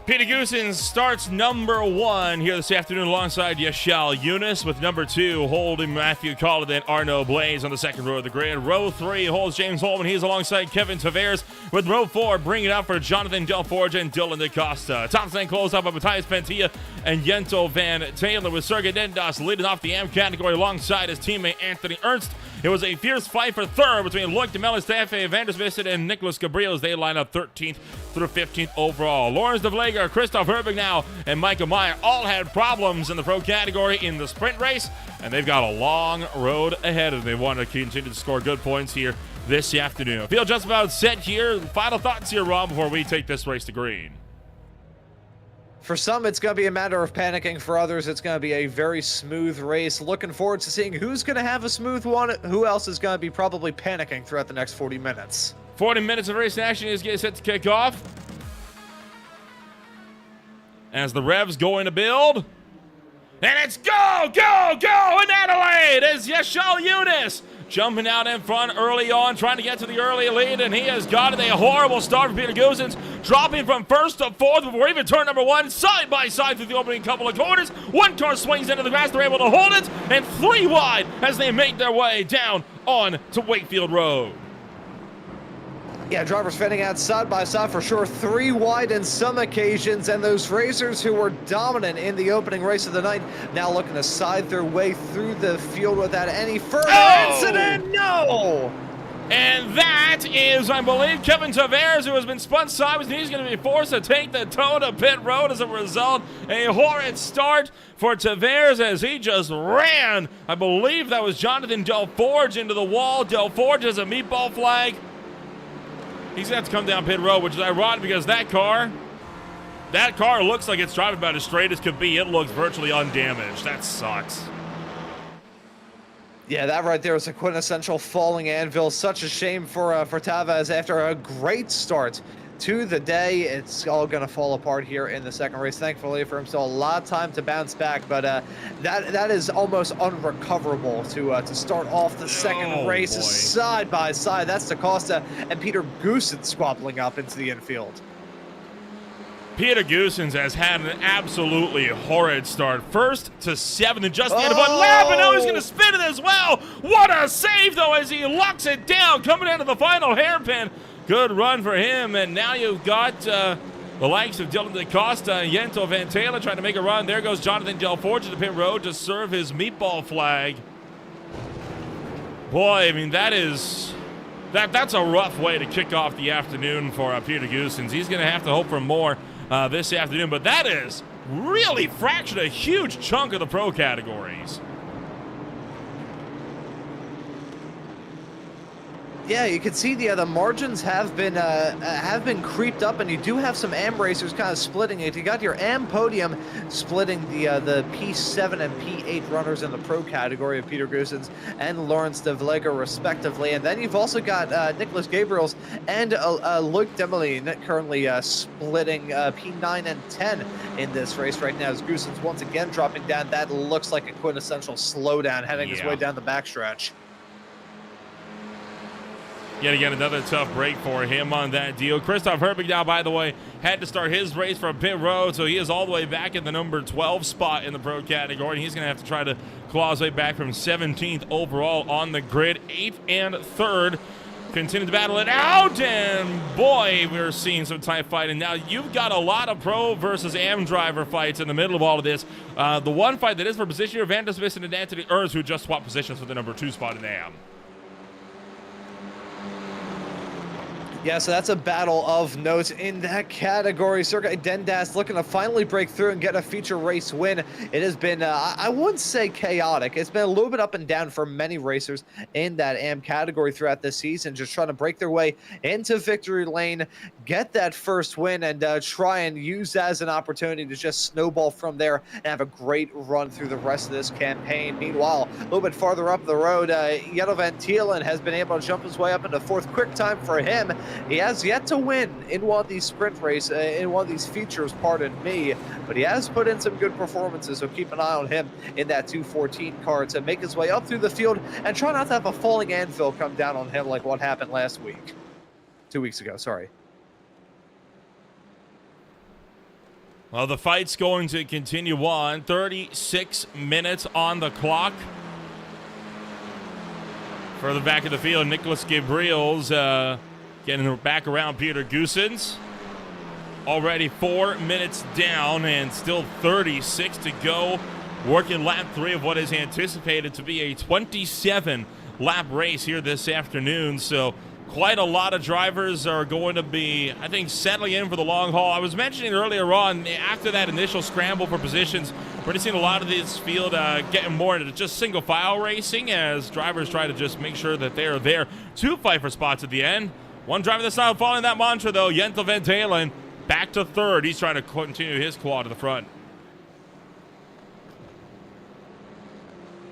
Peter Goosen starts number 1 here this afternoon alongside Yashal Yunus, with number 2 holding Matthew Collin and Arnaud Blaise on the second row of the grid. Row 3 holds James Holman. He's alongside Kevin Tavares, with row 4 bringing it up for Jonathan Delforge and Dylan DaCosta. Top 10 closed up by Matthias Pentilla and Jento Van Taylor, with Sergei Dendas leading off the AM category alongside his teammate Anthony Ernst. It was a fierce fight for third between Loic de Mellis, Steffe Vandersvissen, and Nicholas Gabriel as they line up 13th through 15th overall. Lawrence de Vleger, Christoph Herbignow, and Michael Meyer all had problems in the pro category in the sprint race, and they've got a long road ahead of them. They want to continue to score good points here this afternoon. I feel just about set here. Final thoughts here, Rob, before we take this race to green. For some, it's going to be a matter of panicking. For others, it's going to be a very smooth race. Looking forward to seeing who's going to have a smooth one, who else is going to be probably panicking throughout the next 40 minutes. 40 minutes of race action is getting set to kick off, as the revs going to build. And it's go, go, go in Adelaide as Yashal Yunus jumping out in front early on, trying to get to the early lead, and he has gotten a horrible start for Peter Goosen, dropping from first to fourth before even turn number 1, side by side through the opening couple of corners. One car swings into the grass, they're able to hold it, and 3 wide as they make their way down on to Wakefield Road. Yeah, drivers fending out side by side for sure, 3 wide in some occasions, and those racers who were dominant in the opening race of the night now looking to side their way through the field without any further incident. No! And that is, I believe, Kevin Tavares, who has been spun sideways, and he's going to be forced to take the toe to pit road as a result. A horrid start for Tavares as he just ran. I believe that was Jonathan Delforge into the wall. Delforge has a meatball flag. He's going to have to come down pit road, which is ironic because that car looks like it's driving about as straight as could be. It looks virtually undamaged. That sucks. Yeah, that right there is a quintessential falling anvil. Such a shame for Tavares after a great start to the day. It's all going to fall apart here in the second race. Thankfully for him, still a lot of time to bounce back, but that is almost unrecoverable to start off the second race side by side. That's DaCosta and Peter Goosen squabbling up into the infield. Peter Goosen has had an absolutely horrid start. First to 7th in just the end of 1 lap, and now he's going to spin it as well. What a save, though, as he locks it down, coming into the final hairpin. Good run for him, and now you've got the likes of Dylan DaCosta and Jento Van Taylor trying to make a run. There goes Jonathan Delforge to the pit road to serve his meatball flag. Boy, I mean, that's a rough way to kick off the afternoon for Peter Goosen. He's going to have to hope for more this afternoon, but that is really fractured a huge chunk of the pro categories. Yeah, you can see the margins have been creeped up, and you do have some AM racers kind of splitting it. You got your AM podium splitting the P7 and P8 runners in the pro category of Peter Goosen and Lawrence de Vleger respectively, and then you've also got Nicholas Gabriels and Loic Demelin currently splitting P9 and 10 in this race right now, as Goosen's once again dropping down. That looks like a quintessential slowdown heading his way down the backstretch. Yet again, another tough break for him on that deal. Christoph Herbignow, by the way, had to start his race from pit road, so he is all the way back in the number 12 spot in the pro category. He's going to have to try to claw his way back from 17th overall on the grid. 8th and 3rd continue to battle it out, and boy, we're seeing some tight fighting. Now, you've got a lot of pro versus AM driver fights in the middle of all of this. The one fight that is for position here, Vandersvissen and Anthony Ernst, who just swapped positions for the number 2 spot in AM. Yeah, so that's a battle of notes in that category. Sergei Dendas looking to finally break through and get a feature race win. It has been, I wouldn't say chaotic. It's been a little bit up and down for many racers in that AM category throughout this season, just trying to break their way into victory lane, get that first win, and try and use that as an opportunity to just snowball from there and have a great run through the rest of this campaign. Meanwhile, a little bit farther up the road, Jento Van Taylor has been able to jump his way up into 4th. Quick time for him. He has yet to win in one of these sprint races, in one of these features, pardon me, but he has put in some good performances, so keep an eye on him in that 214 car to make his way up through the field and try not to have a falling anvil come down on him like what happened last week. 2 weeks ago, sorry. Well, the fight's going to continue on. 36 minutes on the clock. Further back in the field, Nicholas Gabriel's getting back around Peter Goossens. Already 4 minutes down and still 36 to go. Working lap 3 of what is anticipated to be a 27-lap race here this afternoon. So quite a lot of drivers are going to be, I think, settling in for the long haul. I was mentioning earlier on, after that initial scramble for positions, we're going to see a lot of this field getting more into just single file racing as drivers try to just make sure that they are there to fight for spots at the end. One driver that's not following that mantra, though, Jentel Van Dalen, back to third. He's trying to continue his quad to the front.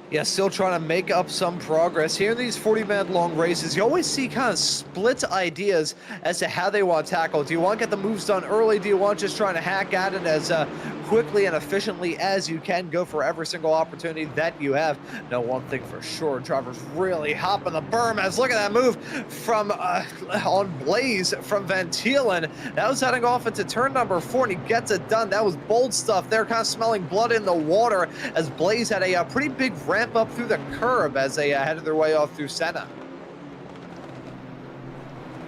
Yeah, still trying to make up some progress. Here in these 40-minute long races, you always see kind of split ideas as to how they want to tackle. Do you want to get the moves done early? Do you want just trying to hack at it as quickly and efficiently as you can, go for every single opportunity that you have? No, one thing for sure, drivers really hopping the berm as look at that move from on Blaze from Van Thielen. That was heading off into turn number 4 and he gets it done. That was bold stuff. They're kind of smelling blood in the water as Blaze had a pretty big ramp up through the curb as they headed their way off through Senna.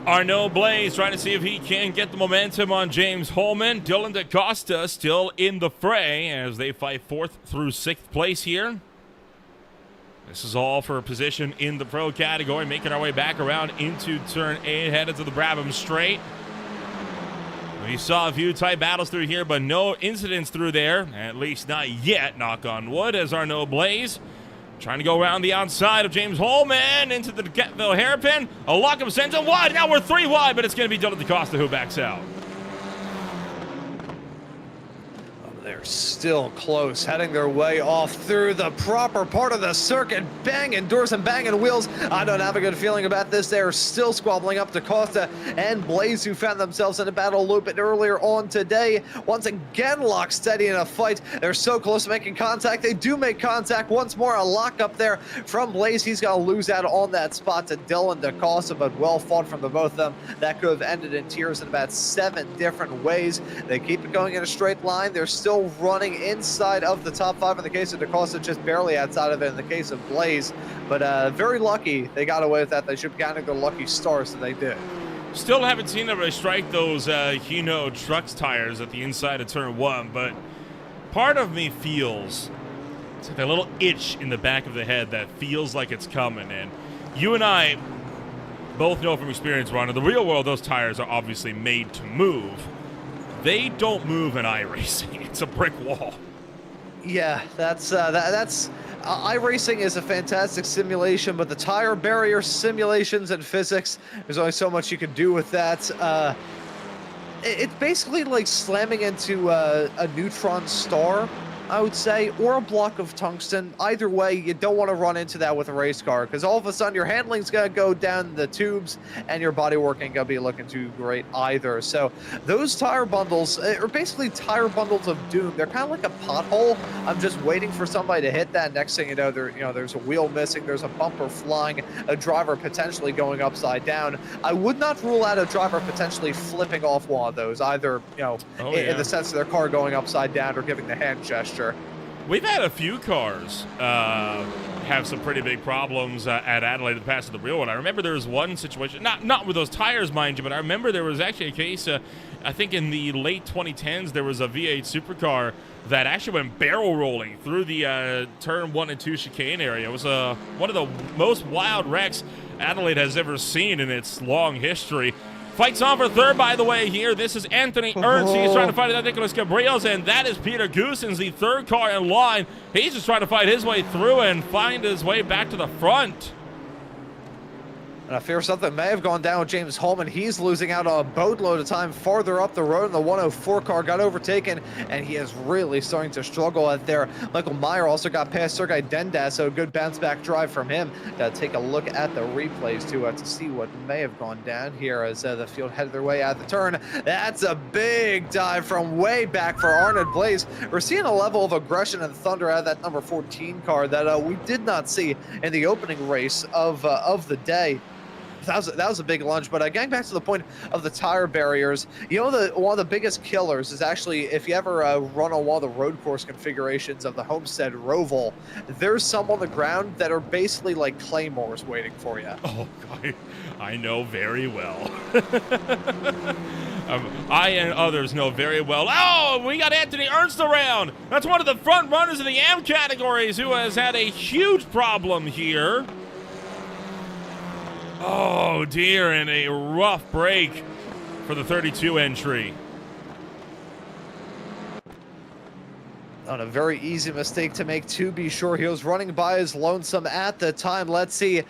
Arnaud Blaze trying to see if he can get the momentum on James Holman. Dylan DaCosta still in the fray as they fight 4th through 6th place here. This is all for a position in the pro category, making our way back around into turn 8, headed to the Brabham Straight. We saw a few tight battles through here, but no incidents through there, at least not yet, knock on wood, as Arnaud Blaze trying to go around the outside of James Holman into the Getville hairpin. A lock-up sends him wide. Now we're 3 wide, but it's going to be Dylan DaCosta who backs out. They're still close, heading their way off through the proper part of the circuit, banging doors and banging wheels. I don't have a good feeling about this. They're still squabbling up to Costa and Blaze, who found themselves in a battle a little bit earlier on today. Once again, locked steady in a fight. They're so close to making contact. They do make contact once more. A lock up there from Blaze. He's going to lose out on that spot to Dylan DaCosta, but well fought from the both of them. That could have ended in tears in about 7 different ways. They keep it going in a straight line. They're still running inside of the top 5 in the case of DaCosta, just barely outside of it in the case of Blaze. But very lucky they got away with that. They should be counting their lucky stars that they did. Still haven't seen them strike those Hino Trucks tires at the inside of turn 1, but part of me feels it's like a little itch in the back of the head that feels like it's coming. And you and I both know from experience, Ron, in the real world, those tires are obviously made to move. They don't move in iRacing. It's a brick wall. Yeah, that's iRacing is a fantastic simulation, but the tire barrier simulations and physics, there's only so much you can do with that. It's basically like slamming into a neutron star, I would say, or a block of tungsten. Either way, you don't want to run into that with a race car, because all of a sudden your handling's going to go down the tubes and your bodywork ain't going to be looking too great either. So those tire bundles are basically tire bundles of doom. They're kind of like a pothole. I'm just waiting for somebody to hit that. Next thing you know, there's a wheel missing, there's a bumper flying, a driver potentially going upside down. I would not rule out a driver potentially flipping off one of those, either in the sense of their car going upside down or giving the hand gesture. We've had a few cars have some pretty big problems at Adelaide in the past of the real one. I remember there was one situation, not with those tires, mind you, but I remember there was actually a case, I think in the late 2010s, there was a V8 supercar that actually went barrel rolling through the turn 1 and 2 chicane area. It was one of the most wild wrecks Adelaide has ever seen in its long history. Fights on for third, by the way, here. This is Anthony Ernst. He's trying to fight that Nicholas Gabriels, and that is Peter Goossens, the 3rd car in line. He's just trying to fight his way through and find his way back to the front. And I fear something may have gone down with James Holman. He's losing out on a boatload of time farther up the road, and the 104 car got overtaken, and he is really starting to struggle out there. Michael Meyer also got past Sergei Dendas, so a good bounce-back drive from him. Got to take a look at the replays to see what may have gone down here as the field headed their way out of the turn. That's a big dive from way back for Arnaud Blaze. We're seeing a level of aggression and thunder out of that number 14 car that we did not see in the opening race of the day. That was a big lunge, but getting back to the point of the tire barriers, one of the biggest killers is actually if you ever run on one of the road course configurations of the Homestead Roval, there's some on the ground that are basically like claymores waiting for you. Oh, I know very well. I and others know very well. Oh, we got Anthony Ernst around. That's one of the front runners of the AM categories who has had a huge problem here. Oh, dear, and a rough break for the 32 entry. On a very easy mistake to make, to be sure. He was running by his lonesome at the time. Let's see.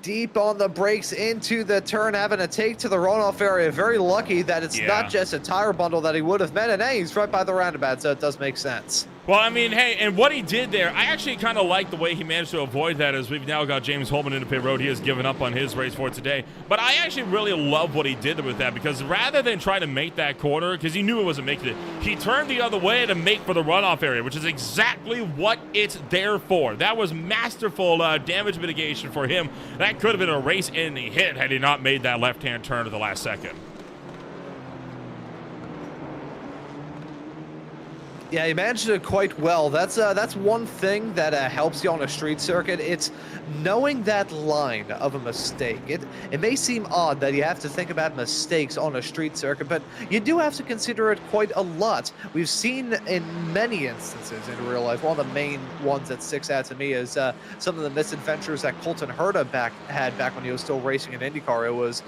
Deep on the brakes into the turn, having to take to the runoff area. Very lucky that it's not just a tire bundle that he would have met. And hey, he's right by the roundabout, so it does make sense. Well, I mean, hey, and what he did there, I actually kind of like the way he managed to avoid that, as we've now got James Holman into pit road. He has given up on his race for today. But I actually really love what he did with that, because rather than try to make that corner, because he knew it wasn't making it, he turned the other way to make for the runoff area, which is exactly what it's there for. That was masterful damage mitigation for him. That could have been a race-ending hit had he not made that left-hand turn at the last second. Yeah, he managed it quite well. That's one thing that helps you on a street circuit. It's knowing that line of a mistake. It may seem odd that you have to think about mistakes on a street circuit, but you do have to consider it quite a lot. We've seen in many instances in real life. One of the main ones that sticks out to me is some of the misadventures that Colton Herta had back when he was still racing in IndyCar. It was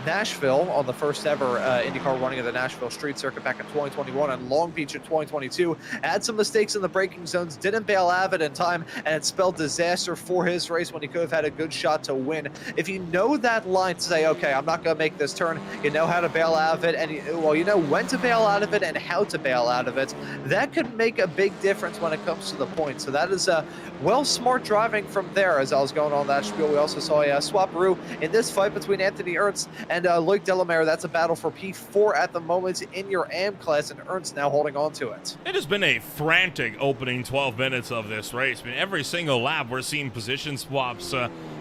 Nashville on the first ever IndyCar running of the Nashville street circuit back in 2021, and Long Beach in 2022. Had some mistakes in the braking zones, didn't bail out of it in time, and it spelled disaster for his race when he could have had a good shot to win. If you know that line to say, okay, I'm not going to make this turn, you know how to bail out of it, and you know when to bail out of it and how to bail out of it, that could make a big difference when it comes to the point. So that is smart driving from there. As I was going on that spiel, we also saw a swaparoo in this fight between Anthony Ernst and Luc Delamere. That's a battle for P4 at the moment in your AM class, and Ernst now holding on to it. It has been a frantic opening 12 minutes of this race. I mean, every single lap we're seeing position swaps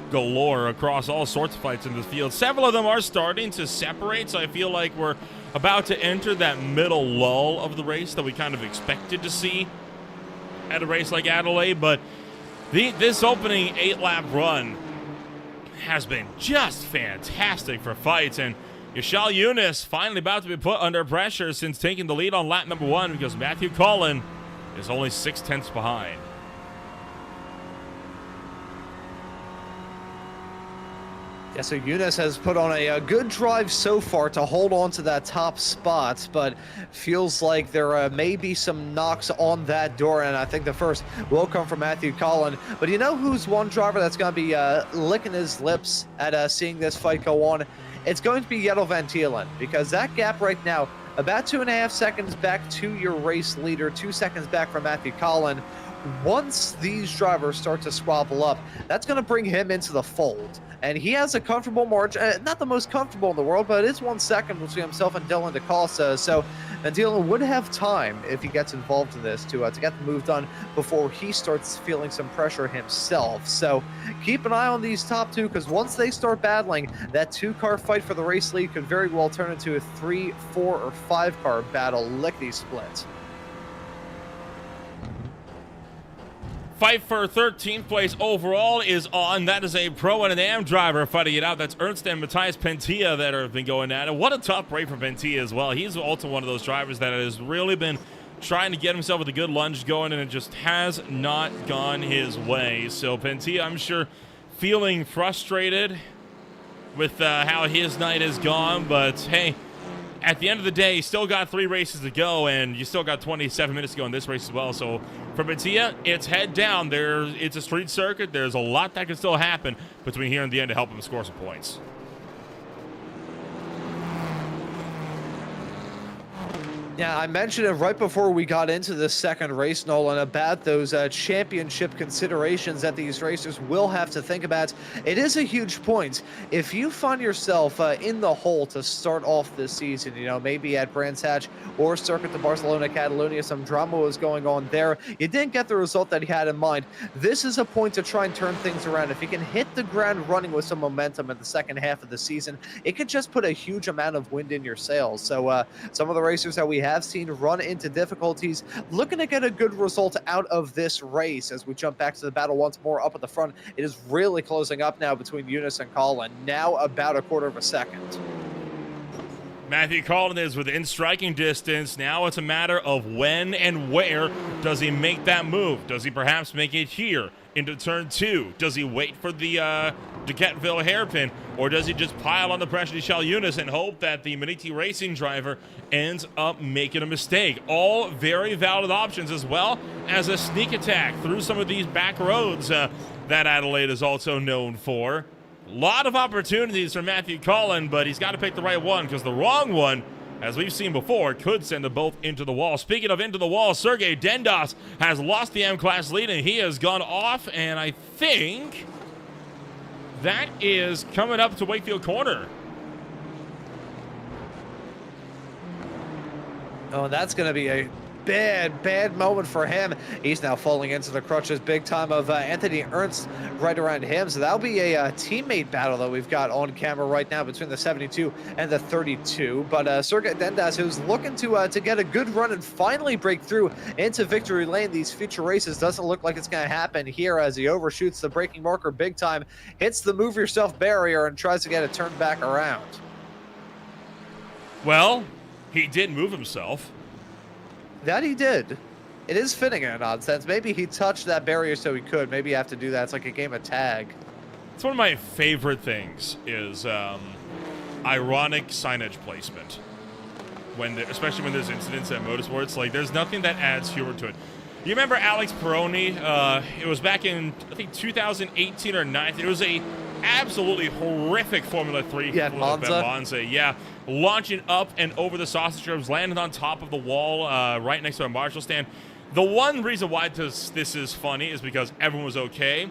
galore across all sorts of fights in the field. Several of them are starting to separate, so I feel like we're about to enter that middle lull of the race that we kind of expected to see at a race like Adelaide. But this opening 8-lap run has been just fantastic for fights, and Yashal Yunus finally about to be put under pressure since taking the lead on lap number 1, because Matthew Cullen is only 0.6 behind. Yeah, so Yunus has put on a good drive so far to hold on to that top spot, but feels like there may be some knocks on that door, and I think the first will come from Matthew Cullen. But you know who's one driver that's going to be licking his lips at seeing this fight go on? It's going to be Jette Van Tielen, because that gap right now, about 2.5 seconds back to your race leader, 2 seconds back from Matthew Cullen. Once these drivers start to squabble up, that's going to bring him into the fold. And he has a comfortable margin, not the most comfortable in the world, but it is 1 second between himself and Dylan DaCosta. So Van Tielen would have time, if he gets involved in this, to get the move done before he starts feeling some pressure himself. So keep an eye on these top two, because once they start battling, that 2-car fight for the race lead could very well turn into a 3, 4, or 5-car battle lickety-split. Fight for 13th place overall is on. That is a Pro and an AM driver fighting it out. That's Ernst and Matthias Pentia that have been going at it. What a tough break for Pentia as well. He's also one of those drivers that has really been trying to get himself with a good lunge going, and it just has not gone his way. So Pentia, I'm sure, feeling frustrated with how his night has gone, but hey, at the end of the day, you still got 3 races to go, and you still got 27 minutes to go in this race as well. So for Pentia, it's head down. It's a street circuit. There's a lot that can still happen between here and the end to help him score some points. Yeah, I mentioned it right before we got into this second race, Nolan, about those championship considerations that these racers will have to think about. It is a huge point. If you find yourself in the hole to start off this season, maybe at Brands Hatch or Circuit de Barcelona, Catalonia, some drama was going on there. You didn't get the result that you had in mind. This is a point to try and turn things around. If you can hit the ground running with some momentum in the second half of the season, it could just put a huge amount of wind in your sails. So some of the racers that we have seen run into difficulties, looking to get a good result out of this race. As we jump back to the battle once more up at the front, it is really closing up now between Eunice and Colin, now about a quarter of a second. Matthew Collin is within striking distance. Now it's a matter of when and where does he make that move. Does he perhaps make it here into turn 2? Does he wait for the Duquetteville hairpin, or does he just pile on the pressure to Shell Eunice and hope that the Maniti Racing driver ends up making a mistake? All very valid options, as well as a sneak attack through some of these back roads that Adelaide is also known for. A lot of opportunities for Matthew Collin, but he's got to pick the right one, because the wrong one, as we've seen before, could send them both into the wall. Speaking of into the wall, Sergey Dendas has lost the M-Class lead, and he has gone off, and I think that is coming up to Wakefield Corner. Oh, that's going to be a bad moment for him. He's now falling into the crutches big time of Anthony Ernst right around him. So that'll be a teammate battle that we've got on camera right now between the 72 and the 32. But Sergey Dendas, who's looking to get a good run and finally break through into victory lane these future races, doesn't look like it's going to happen here as he overshoots the braking marker big time, hits the move yourself barrier, and tries to get it turned back around. Well, he did move himself. That he did. It is fitting in an odd sense. Maybe he touched that barrier so he could. Maybe you have to do that. It's like a game of tag. It's one of my favorite things is ironic signage placement. Especially when there's incidents at motorsports, like there's nothing that adds humor to it. You remember Alex Peroni? It was back in, I think, 2018 or 19. It was a absolutely horrific Formula 3 Monza. Yeah, launching up and over the sausage curbs, landing on top of the wall right next to a Marshall stand. The one reason why this is funny is because everyone was okay,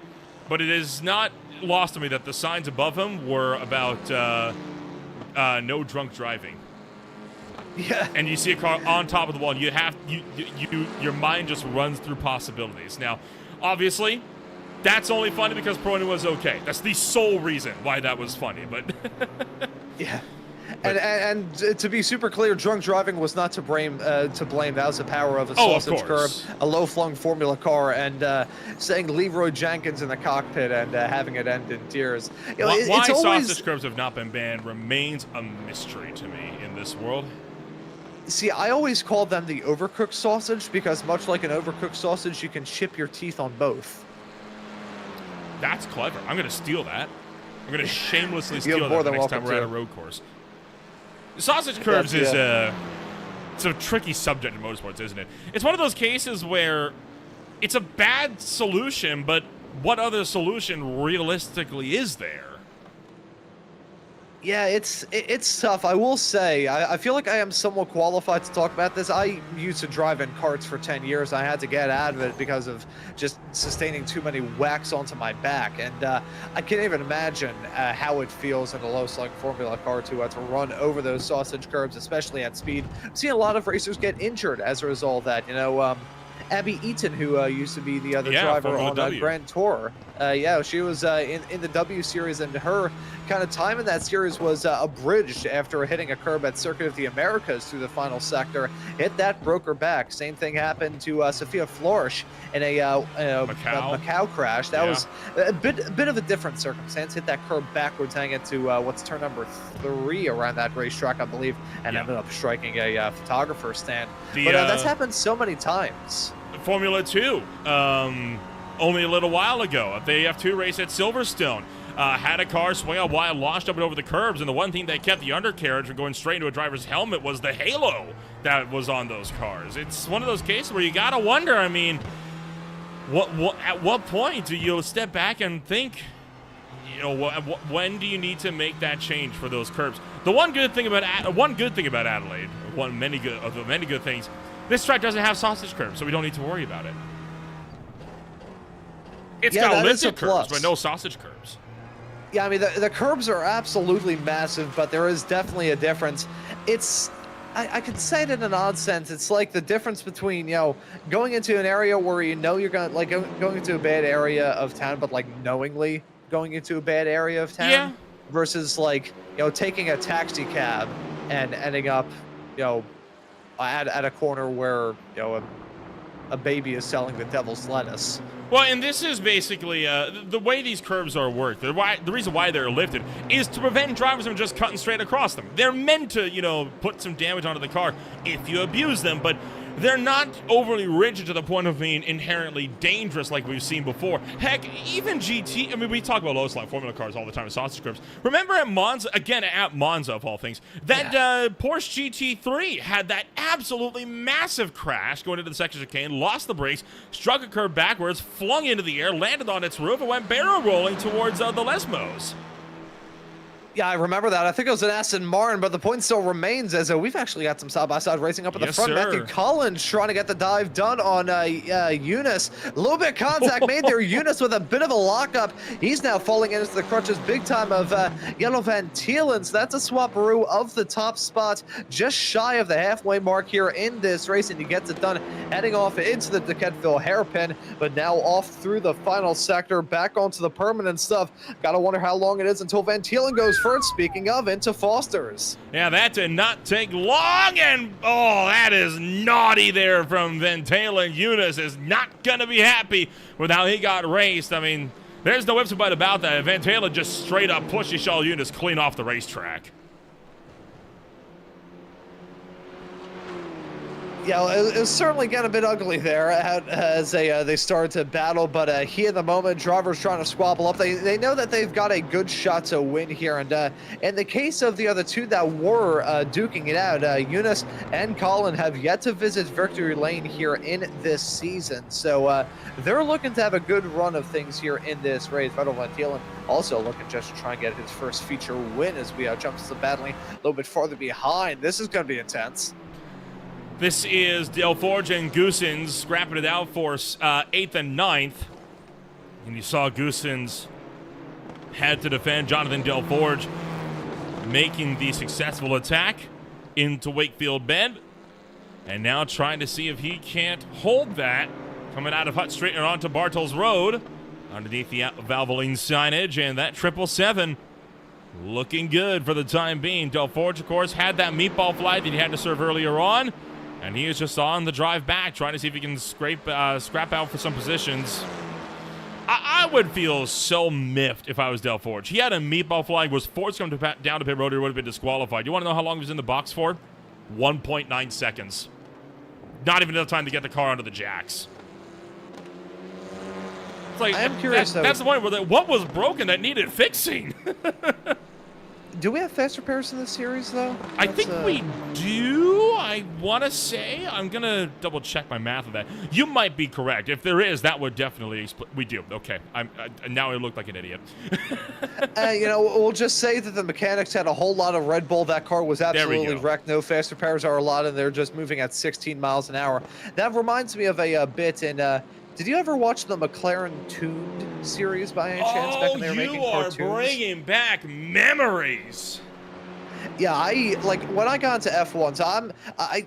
but it is not lost to me that the signs above him were about no drunk driving. Yeah. And you see a car on top of the wall, and your mind just runs through possibilities. Now, obviously, that's only funny because Peroni was okay. That's the sole reason why that was funny. But yeah. And to be super clear, drunk driving was not to blame. That was the power of a sausage curb, a low-flung Formula car, and saying Leroy Jenkins in the cockpit and having it end in tears. Why sausage curbs have not been banned remains a mystery to me in this world. See, I always call them the overcooked sausage because much like an overcooked sausage, you can chip your teeth on both. That's clever. I'm going to steal that. I'm going to shamelessly steal that the next time we're at a road course. Sausage curbs is it's a tricky subject in motorsports, isn't it? It's one of those cases where it's a bad solution, but what other solution realistically is there? Yeah, it's tough. I will say, I feel like I am somewhat qualified to talk about this. I used to drive in karts for 10 years. I had to get out of it because of just sustaining too many whacks onto my back. And I can't even imagine how it feels in a low-slung Formula car to run over those sausage curbs, especially at speed. I've seen a lot of racers get injured as a result of that. Abby Eaton, who used to be the other driver on Grand Tour. She was in the W Series, and her kind of time in that series was abridged after hitting a curb at Circuit of the Americas through the final sector. Hit that, broke her back. Same thing happened to Sophia Florish in a Macau crash. That was a bit of a different circumstance. Hit that curb backwards, hanging into what's turn number 3 around that racetrack, I believe, and ended up striking a photographer's stand. But that's happened so many times. Formula 2, only a little while ago, the AF2 race at Silverstone, had a car swing out wide, launched up and over the curbs, and the one thing that kept the undercarriage from going straight into a driver's helmet was the halo that was on those cars. It's one of those cases where you gotta wonder, at what point do you step back and think, you know, when do you need to make that change for those curbs? The one good thing about Adelaide, of the many good things, this track doesn't have sausage curbs, so we don't need to worry about it. It's got lifted curbs, but no sausage curbs. Yeah, I mean, the curbs are absolutely massive, but there is definitely a difference. It's, I could say it in an odd sense. It's like the difference between, you know, going into an area where you know you're going to, like, going into a bad area of town, but, like, knowingly going into a bad area of town. Yeah. Versus, like, you know, taking a taxi cab and ending up, you know, at a corner where, you know, a baby is selling the devil's lettuce. Well, and this is basically the way these curbs are worked. The reason why they're lifted is to prevent drivers from just cutting straight across them. They're meant to, you know, put some damage onto the car if you abuse them, but they're not overly rigid to the point of being inherently dangerous like we've seen before. Heck, even GT, I mean, we talk about low slide formula cars all the time with sausage curbs. Remember at Monza, again, at Monza of all things, that Porsche GT3 had that absolutely massive crash going into the section chicane, lost the brakes, struck a curb backwards, flung into the air, landed on its roof, and went barrel rolling towards the Lesmos. Yeah, I remember that. I think it was an Aston Martin, but the point still remains as we've actually got some side-by-side racing up in the front. Sir. Matthew Collins trying to get the dive done on Eunice. A little bit of contact made there. Eunice with a bit of a lockup. He's now falling into the crutches big time of Yellow Van Tielen. So that's a swaparoo of the top spot, just shy of the halfway mark here in this race, and he gets it done, heading off into the Dequetteville hairpin, but now off through the final sector, back onto the permanent stuff. Gotta wonder how long it is until Van Tielen goes first, speaking of, into Foster's. Yeah, that did not take long, and oh, that is naughty there from Van Tielen. Eunice is not going to be happy with how he got raced. I mean, there's no ifs and buts about that. Van Tielen just straight up pushes Shaw Eunice clean off the racetrack. Yeah, it was certainly getting a bit ugly there as they started to battle, but here at the moment, drivers trying to squabble up. They know that they've got a good shot to win here, and in the case of the other two that were duking it out, Eunice and Colin have yet to visit victory lane here in this season, so they're looking to have a good run of things here in this race. Van Tielen also looking just to try and get his first feature win as we jump to the battle lane a little bit farther behind. This is going to be intense. This is Delforge and Goossens scrapping it out for 8th and 9th. And you saw Goossens had to defend Jonathan Delforge, making the successful attack into Wakefield Bend. And now trying to see if he can't hold that. Coming out of Hutt Street and onto Bartels Road. Underneath the Valvoline signage. And that 777 looking good for the time being. Delforge, of course, had that meatball flight that he had to serve earlier on. And he is just on the drive back, trying to see if he can scrap out for some positions. I would feel so miffed if I was Delforge. He had a meatball flag, was forced to come down to pit road, he would have been disqualified. You want to know how long he was in the box for? 1.9 seconds. Not even enough time to get the car onto the jacks. It's like, I am curious, that's the point where what was broken that needed fixing? Do we have fast repairs in this series, though? I think we do. I want to say. I'm going to double check my math of that. You might be correct. If there is, that would definitely we do. Okay. Now I look like an idiot. You know, we'll just say that the mechanics had a whole lot of Red Bull. That car was absolutely wrecked. No fast repairs are a lot, and they're just moving at 16 miles an hour. That reminds me of a bit in... did you ever watch the McLaren Tuned series by any chance? Back when they were making cartoons? You are bringing back memories. Yeah, when I got into F1, so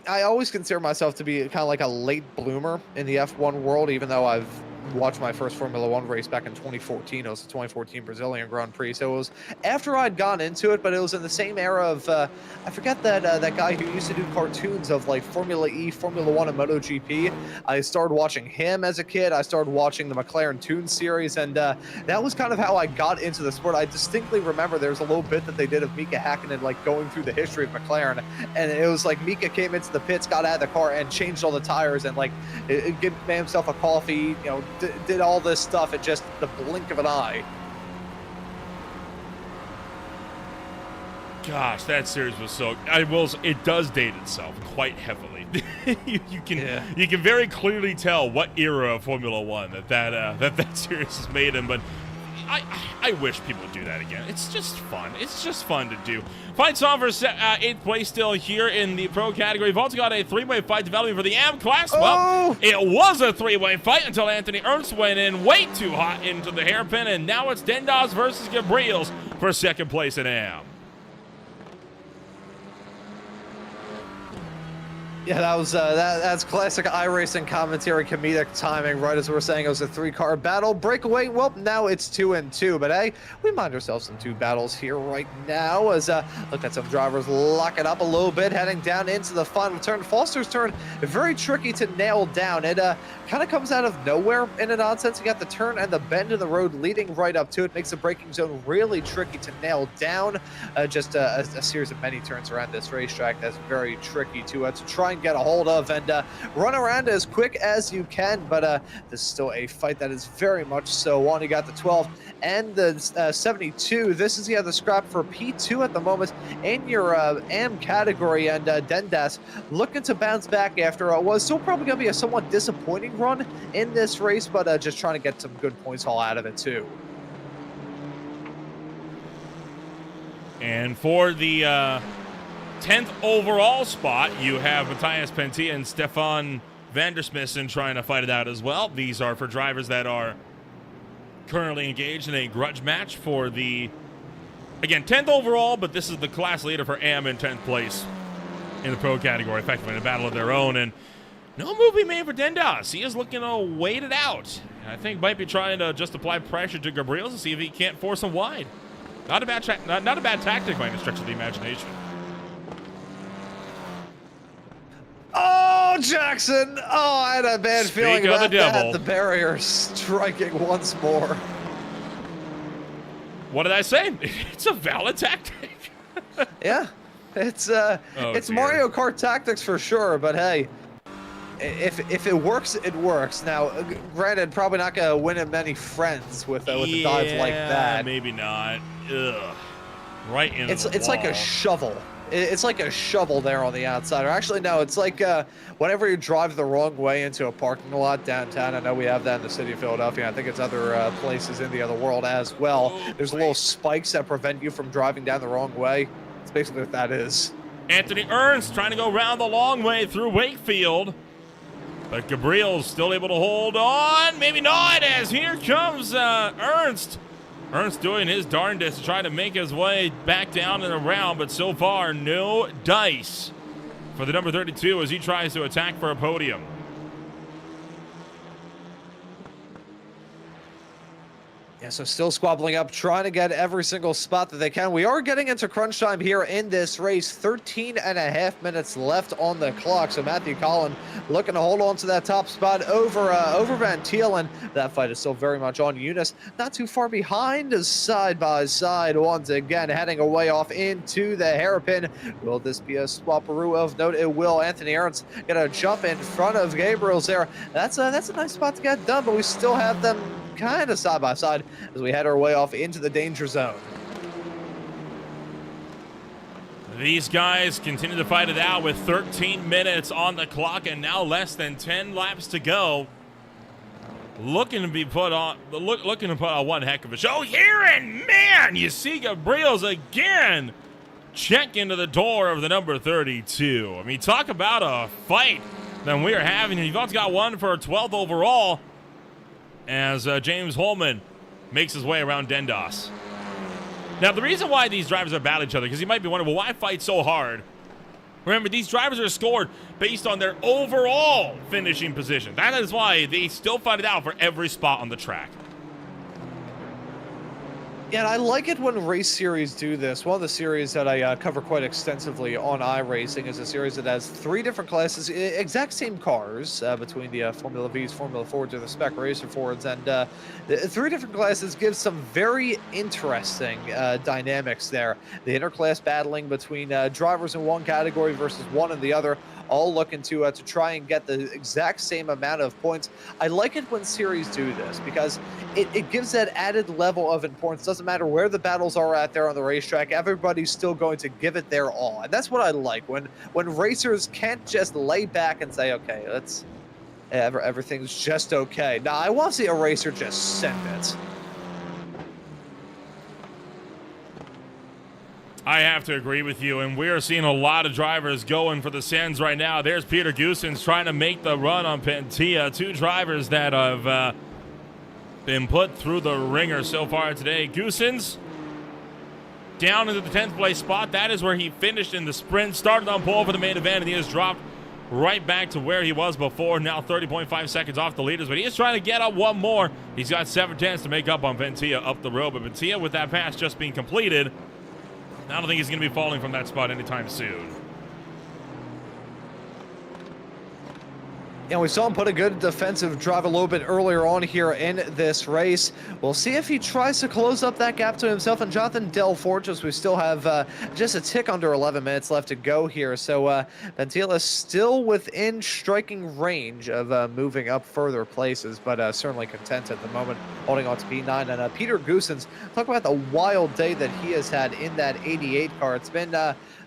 I always consider myself to be kind of like a late bloomer in the F1 world, even though I've watched my first Formula One race back in 2014. It was the 2014 Brazilian Grand Prix. So it was after I'd gone into it, but it was in the same era of, I forget that guy who used to do cartoons of like Formula E, Formula One, and MotoGP. I started watching him as a kid. I started watching the McLaren Toon series, and that was kind of how I got into the sport. I distinctly remember there's a little bit that they did of Mika Hakkinen like going through the history of McLaren, and it was like Mika came into the pits, got out of the car, and changed all the tires, and like made himself a coffee, you know, did all this stuff at just the blink of an eye. Gosh, that series was so... it does date itself quite heavily. you can very clearly tell what era of Formula One that series is made in, but I wish people would do that again. It's just fun. It's just fun to do. Fights on for 8th place still here in the pro category. We've also got a 3-way fight developing for the AM class. Well, it was a 3-way fight until Anthony Ernst went in way too hot into the hairpin, and now it's Dendas versus Gabriels for 2nd place in AM. Yeah, that was that's classic iRacing commentary comedic timing. Right as we're saying, it was a 3-car battle. Breakaway. Well, now it's 2-2. But hey, we mind ourselves some 2 battles here right now. As look at some drivers lock it up a little bit, heading down into the final turn. Foster's turn, very tricky to nail down. It kind of comes out of nowhere in an odd sense. You got the turn and the bend in the road leading right up to it. Makes the braking zone really tricky to nail down. Just a series of many turns around this racetrack that's very tricky to try and get a hold of and run around as quick as you can. But this is still a fight that is very much so on. You got the 12 and the 72. This is the scrap for P2 at the moment in your AM category, and Dendas looking to bounce back after what was still probably going to be a somewhat disappointing run in this race, but just trying to get some good points haul out of it too. And for the 10th overall spot, you have Matthias Pentia and Stefan Vandersmissen trying to fight it out as well. These are for drivers that are currently engaged in a grudge match for the, again, 10th overall, but this is the class leader for AM in 10th place in the pro category, effectively in a battle of their own. And no move being made for Dendas. He is looking to wait it out. I think might be trying to just apply pressure to Gabriels to see if he can't force him wide. Not a bad tactic by any stretch of the imagination. Oh, Jackson! Oh, I had a bad feeling about that. The barrier striking once more. What did I say? It's a valid tactic. Yeah, it's Mario Kart tactics for sure. But hey, if it works, it works. Now, granted, probably not gonna win him many friends with a dive like that. Maybe not. Ugh. Right in. It's the like wall. a shovel. It's like a shovel there on the outside. Or actually, no, it's like whenever you drive the wrong way into a parking lot downtown. I know we have that in the city of Philadelphia. I think it's other places in the other world as well. There's little spikes that prevent you from driving down the wrong way. It's basically what that is. Anthony Ernst trying to go around the long way through Wakefield. But Gabriel's still able to hold on. Maybe not, as here comes Ernst. Ernst doing his darndest to try to make his way back down and around, but so far, no dice for the number 32 as he tries to attack for a podium. Yeah, so still squabbling up, trying to get every single spot that they can. We are getting into crunch time here in this race. 13.5 minutes left on the clock. So Matthew Collin looking to hold on to that top spot over Van Thielen. That fight is still very much on. Eunice not too far behind, side by side once again, heading away off into the hairpin. Will this be a swapperoo of note? It will. Anthony Ernst gonna jump in front of Gabriel's there. That's a nice spot to get done, but we still have them kind of side by side as we head our way off into the danger zone. These guys continue to fight it out with 13 minutes on the clock and now less than 10 laps to go. Looking to put on one heck of a show here, and man, you see Gabriels again check into the door of the number 32. I mean, talk about a fight that we are having. You've also got one for 12th overall, as James Holman makes his way around Dendas. Now, the reason why these drivers are battling each other, because you might be wondering, well, why fight so hard? Remember, these drivers are scored based on their overall finishing position. That is why they still fight it out for every spot on the track. Yeah, and I like it when race series do this. One of the series that I cover quite extensively on iRacing is a series that has 3 different classes, exact same cars between the Formula Vs, Formula Fords, or the Spec Racer Fords, and the 3 different classes give some very interesting dynamics there. The interclass battling between drivers in one category versus one in the other, all looking to try and get the exact same amount of points. I like it when series do this because it gives that added level of importance. Doesn't matter where the battles are at there on the racetrack, everybody's still going to give it their all. And that's what I like, when racers can't just lay back and say, okay, everything's just okay. Now, I want to see a racer just send it. I have to agree with you, and we are seeing a lot of drivers going for the Sens right now. There's Peter Goossens trying to make the run on Pentia. Two drivers that have been put through the ringer so far today. Goossens down into the 10th place spot. That is where he finished in the sprint. Started on pole for the main event, and he has dropped right back to where he was before. Now 30.5 seconds off the leaders, but he is trying to get up one more. He's got 7/10 to make up on Pentia up the road, but Pentia, with that pass just being completed, I don't think he's going to be falling from that spot anytime soon. And we saw him put a good defensive drive a little bit earlier on here in this race. We'll see if he tries to close up that gap to himself and Jonathan Delforge, as we still have just a tick under 11 minutes left to go here. So Pentia is still within striking range of moving up further places, but certainly content at the moment, holding on to P9. And Peter Goossens, talk about the wild day that he has had in that 88 car. It's been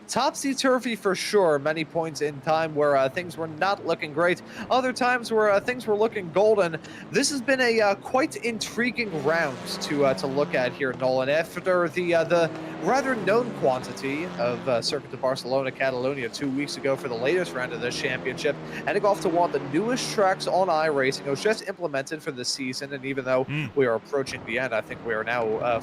topsy-turvy for sure. Many points in time where things were not looking great. Other times where things were looking golden. This has been a quite intriguing round to look at here, Nolan. After the rather known quantity of Circuit de Barcelona, Catalonia 2 weeks ago for the latest round of this championship, heading off to one of the newest tracks on iRacing. It was just implemented for the season, and even though we are approaching the end, I think we are now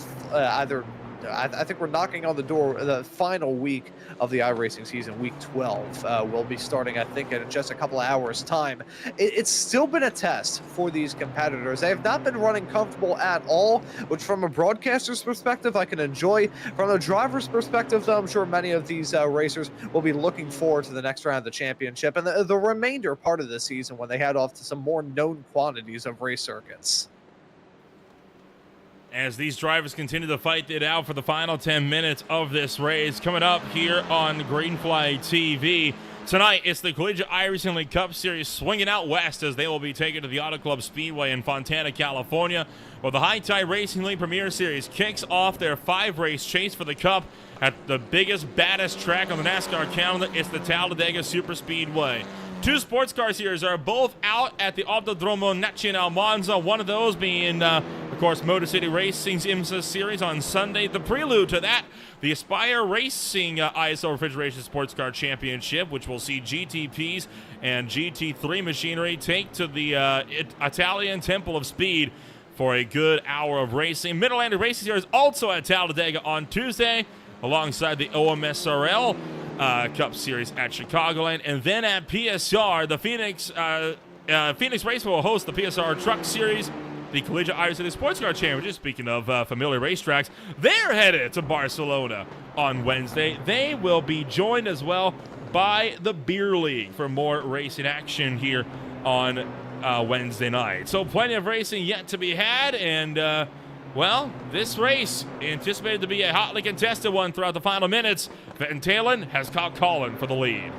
I think we're knocking on the door. The final week of the iRacing season, week 12, will be starting, I think, in just a couple of hours' time. It's still been a test for these competitors. They have not been running comfortable at all, which from a broadcaster's perspective, I can enjoy. From a driver's perspective, though, I'm sure many of these racers will be looking forward to the next round of the championship and the remainder part of the season when they head off to some more known quantities of race circuits. As these drivers continue to fight it out for the final 10 minutes of this race. Coming up here on Greenfly TV. Tonight, it's the Collegiate iRacing League Cup Series swinging out west as they will be taken to the Auto Club Speedway in Fontana, California, where the High Tide Racing League Premier Series kicks off their 5-race chase for the Cup at the biggest, baddest track on the NASCAR calendar. It's the Talladega Superspeedway. 2 sports car series are both out at the Autodromo Nacional Monza, one of those being, of course, Motor City Racing's IMSA series on Sunday. The prelude to that, the Aspire Racing ISO Refrigeration Sports Car Championship, which will see GTPs and GT3 machinery take to the Italian Temple of Speed for a good hour of racing. Mid-Atlantic Racing Series also at Talladega on Tuesday, alongside the OMSRL Cup Series at Chicagoland. And then at PSR, the Phoenix Raceway will host the PSR Truck Series, the Collegiate iRacing Sports Car Championship. Speaking of familiar racetracks, they're headed to Barcelona on Wednesday. They will be joined as well by the Beer League for more racing action here on Wednesday night. So plenty of racing yet to be had, and well, this race anticipated to be a hotly contested one throughout the final minutes. Van Talen has caught Colin for the lead.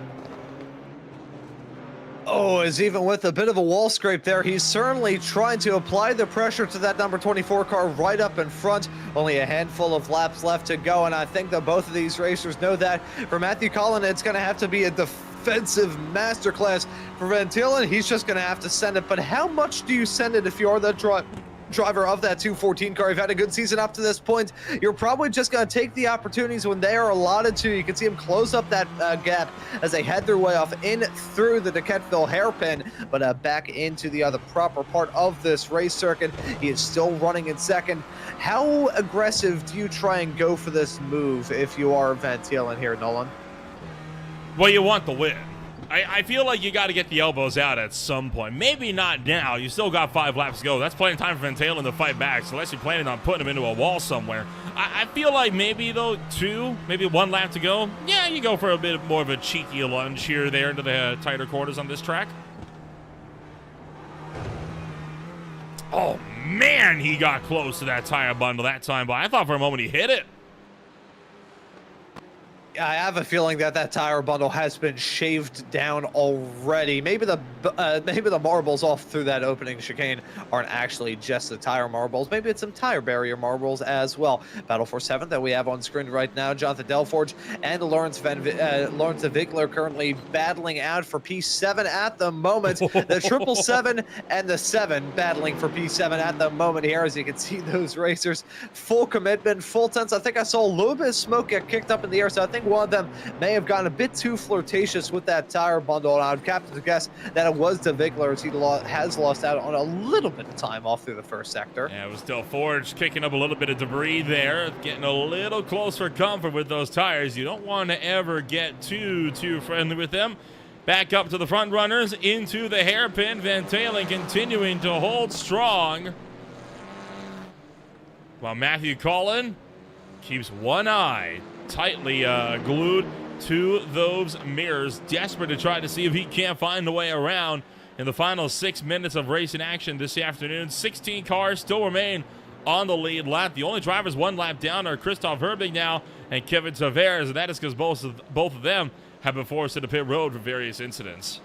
Oh, as even with a bit of a wall scrape there, he's certainly trying to apply the pressure to that number 24 car right up in front. Only a handful of laps left to go, and I think that both of these racers know that. For Matthew Collin, it's going to have to be a defensive masterclass. For Van Talen, he's just going to have to send it. But how much do you send it if you are the driver of that 214 car? You've had a good season up to this point. You're probably just going to take the opportunities when they are allotted to. You can see him close up that gap as they head their way off in through the Dequetteville hairpin, but back into the other proper part of this race circuit. He is still running in second. How aggressive do you try and go for this move if you are Van Talen here, Nolan? Well, you want the win. I feel like you got to get the elbows out at some point. Maybe not now. You still got 5 laps to go. That's plenty of time for Van Talen to fight back, so unless you're planning on putting him into a wall somewhere. I feel like maybe, though, 2, maybe 1 lap to go. Yeah, you go for a bit more of a cheeky lunge here or there into the tighter quarters on this track. Oh, man, he got close to that tire bundle that time, but I thought for a moment he hit it. I have a feeling that that tire bundle has been shaved down already. Maybe the marbles off through that opening chicane aren't actually just the tire marbles. Maybe it's some tire barrier marbles as well. Battle for 7th that we have on screen right now. Jonathan Delforge and Lawrence de Vigler currently battling out for P7 at the moment. The 777 and the 7 battling for P7 at the moment here. As you can see, those racers, full commitment, full tense. I think I saw a little bit of smoke get kicked up in the air, so I think one of them may have gotten a bit too flirtatious with that tire bundle, and I would have to guess that it was de Vigler, as he has lost out on a little bit of time off through the first sector. Yeah, it was Delforge kicking up a little bit of debris there, getting a little close for comfort with those tires. You don't want to ever get too friendly with them. Back up to the front runners, into the hairpin. Van Talen continuing to hold strong, while Matthew Collin keeps one eye tightly glued to those mirrors, desperate to try to see if he can't find a way around in the final 6 minutes of racing action this afternoon. 16 cars still remain on the lead lap. The only drivers 1 lap down are Christoph Herbig now and Kevin Tavares, and that is because both of them have been forced to the pit road for various incidents.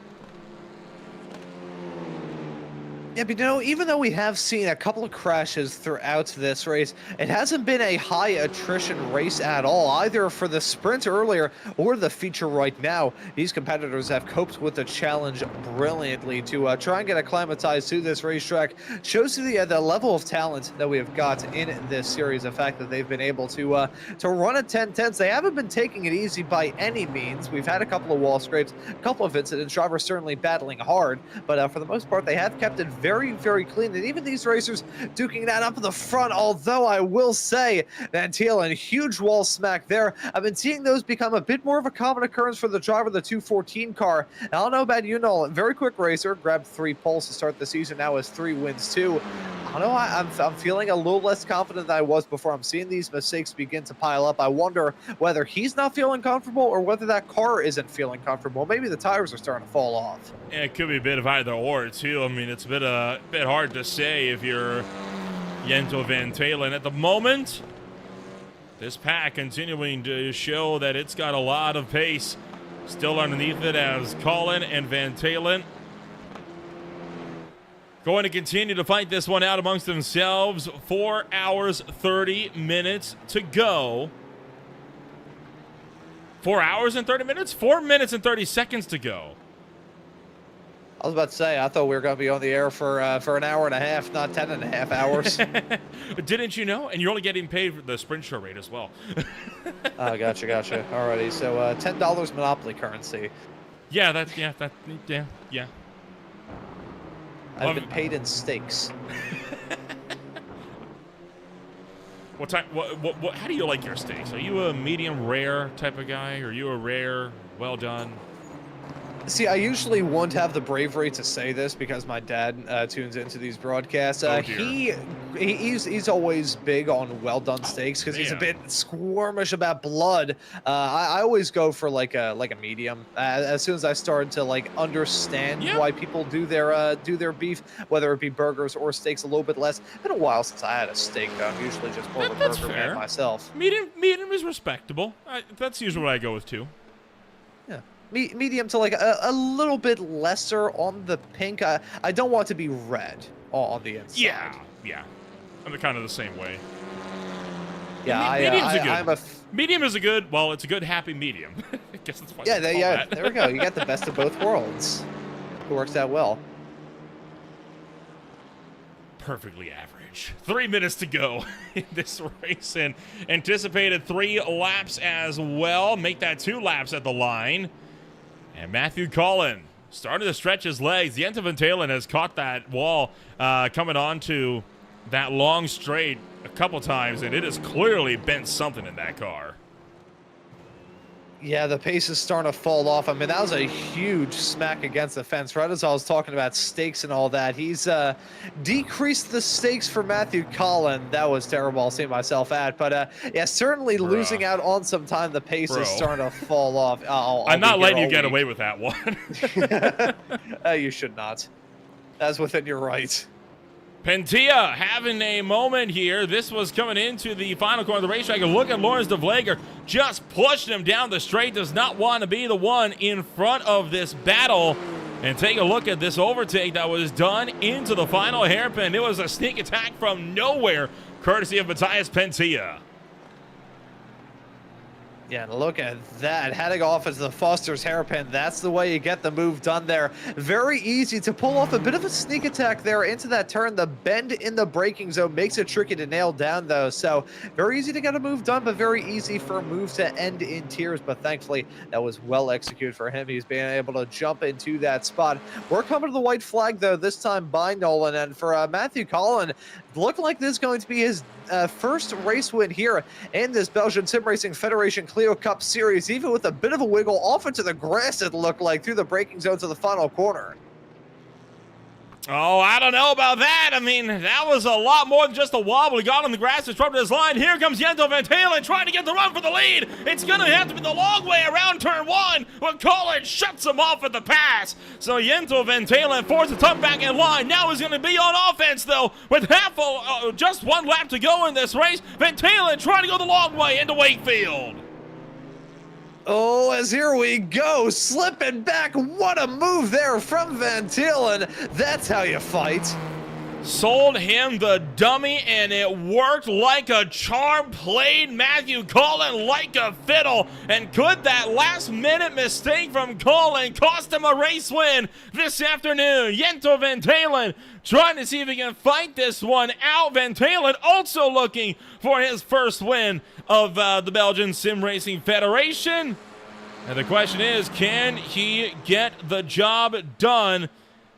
Yeah, but you know, even though we have seen a couple of crashes throughout this race, it hasn't been a high attrition race at all, either for the sprint earlier or the feature right now. These competitors have coped with the challenge brilliantly to try and get acclimatized to this racetrack. Shows you the level of talent that we have got in this series, the fact that they've been able to run at 10-10s. They haven't been taking it easy by any means. We've had a couple of wall scrapes, a couple of incidents, drivers certainly battling hard, but for the most part, they have kept it very, very clean. And even these racers duking that up in the front, although I will say, Van Talen, huge wall smack there. I've been seeing those become a bit more of a common occurrence for the driver of the 214 car. And I don't know about you, Nolan. Very quick racer, grabbed 3 poles to start the season, now has 3 wins too. I don't know, I'm feeling a little less confident than I was before. I'm seeing these mistakes begin to pile up. I wonder whether he's not feeling comfortable or whether that car isn't feeling comfortable. Maybe the tires are starting to fall off. Yeah, it could be a bit of either or, too. I mean, it's a bit hard to say if you're Jenzo Van Talen. At the moment, this pack continuing to show that it's got a lot of pace still underneath it, as Collin and Van Talen going to continue to fight this one out amongst themselves. 4 hours, 30 minutes to go. 4 hours and 30 minutes? 4 minutes and 30 seconds to go. I was about to say, I thought we were going to be on the air for an hour and a half, not 10.5 hours. Didn't you know? And you're only getting paid for the sprint show rate as well. Gotcha. Alrighty, so $10 Monopoly currency. Yeah. I've been paid in steaks. What type? What? How do you like your steaks? Are you a medium rare type of guy? Or are you a rare, well done? See, I usually won't have the bravery to say this because my dad tunes into these broadcasts. He's always big on well-done steaks because he's a bit squirmish about blood. I always go for like a medium. As soon as I started to understand why people do their beef, whether it be burgers or steaks, a little bit less. It's been a while since I had a steak. I'm usually just more of a burger man myself. Medium is respectable. That's usually what I go with too. Yeah. Medium to a little bit lesser on the pink. I don't want to be red on the inside. Yeah. I'm kind of the same way. Yeah, medium is a good. Well, it's a good happy medium. I guess that's why. There we go. You got the best of both worlds. It works out well. Perfectly average. 3 minutes to go in this race, and anticipated 3 laps as well. Make that 2 laps at the line. And Matthew Collin starting to stretch his legs. Jenzo Van Talen has caught that wall coming onto that long straight a couple times, and it has clearly bent something in that car. Yeah, the pace is starting to fall off. I mean, that was a huge smack against the fence. Right as I was talking about stakes and all that, he's decreased the stakes for Matthew Collin. That was terrible. I'll see myself at. But, yeah, certainly losing out on some time. The pace is starting to fall off. I'm not letting you get away with that one. You should not. That's within your right. Pentia having a moment here. This was coming into the final corner of the racetrack. And look at Lawrence de Vleger just pushing him down the straight. Does not want to be the one in front of this battle. And take a look at this overtake that was done into the final hairpin. It was a sneak attack from nowhere, courtesy of Matthias Pentia. Yeah, look at that. Heading off as the Foster's hairpin. That's the way you get the move done there. Very easy to pull off a bit of a sneak attack there into that turn. The bend in the braking zone makes it tricky to nail down, though. So very easy to get a move done, but very easy for a move to end in tears. But thankfully, that was well executed for him. He's being able to jump into that spot. We're coming to the white flag, though, this time by Nolan. And for Matthew Collin, looking like this is going to be his first race win here in this Belgian Sim Racing Federation Clio Cup Series, even with a bit of a wiggle off into the grass, it looked like, through the braking zone to the final corner. Oh, I don't know about that. I mean, that was a lot more than just a wobble. He got on the grass, disrupted his line. Here comes Jento Van Talen trying to get the run for the lead. It's going to have to be the long way around turn one, when Collins shuts him off at the pass. So Jento Van Talen forced to tuck back in line. Now he's going to be on offense, though, with just one lap to go in this race. Van Talen trying to go the long way into Wakefield. Oh, as here we go, slipping back. What a move there from Van Talen. That's how you fight. Sold him the dummy, and it worked like a charm. Played Matthew Collin like a fiddle. And could that last-minute mistake from Collin cost him a race win this afternoon? Jento Van Talen trying to see if he can fight this one out. Van Talen also looking for his first win of the Belgian Sim Racing Federation. And the question is, can he get the job done?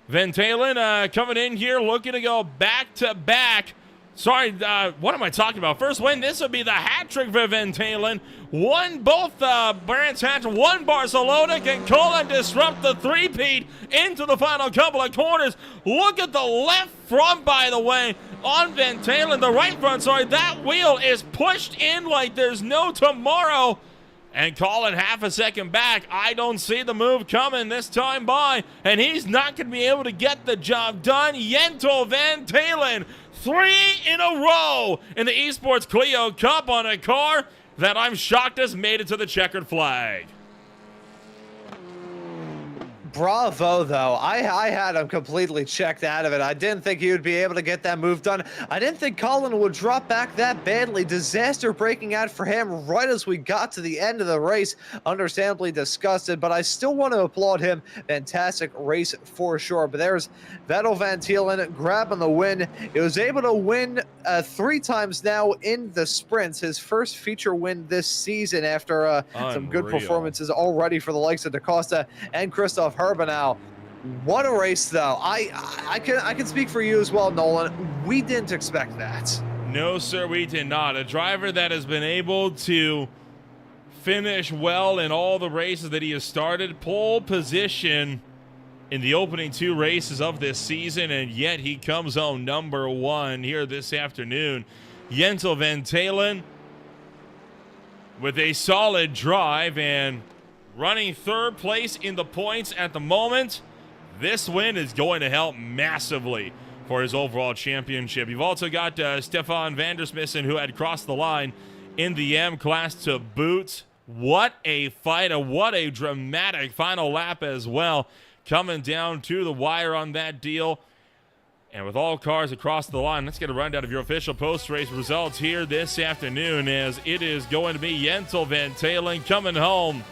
Van Talen coming in here looking to go back-to-back. Sorry, what am I talking about? First win, this would be the hat trick for Van Talen. Both Brands Hatch, one Barcelona. Can Collin disrupt the three-peat into the final couple of corners? Look at the left front, by the way, on Van Talen. The right front, sorry, that wheel is pushed in like there's no tomorrow. And Collin half a second back. I don't see the move coming this time by. And he's not going to be able to get the job done. Jento Van Talen, 3 in a row in the Esports Clio Cup on a car that I'm shocked has made it to the checkered flag. Bravo, though. I had him completely checked out of it. I didn't think he would be able to get that move done. I didn't think Collin would drop back that badly. Disaster breaking out for him right as we got to the end of the race. Understandably disgusted, but I still want to applaud him. Fantastic race for sure. But there's Vettel Van Talen grabbing the win. He was able to win 3 times now in the sprints. His first feature win this season after some good performances already for the likes of DaCosta and Christoph Herbenau. What a race, though. I can speak for you as well, Nolan. We didn't expect that. No, sir, we did not. A driver that has been able to finish well in all the races that he has started. Pole position in the opening 2 races of this season, and yet he comes home number 1 here this afternoon. Jento Van Talen with a solid drive and running 3rd place in the points at the moment. This win is going to help massively for his overall championship. You've also got Stefan Vandersmissen, who had crossed the line in the M class to boot. What a fight, and what a dramatic final lap as well, coming down to the wire on that deal. And with all cars across the line, let's get a rundown of your official post-race results here this afternoon, as it is going to be Jento Van Talen coming home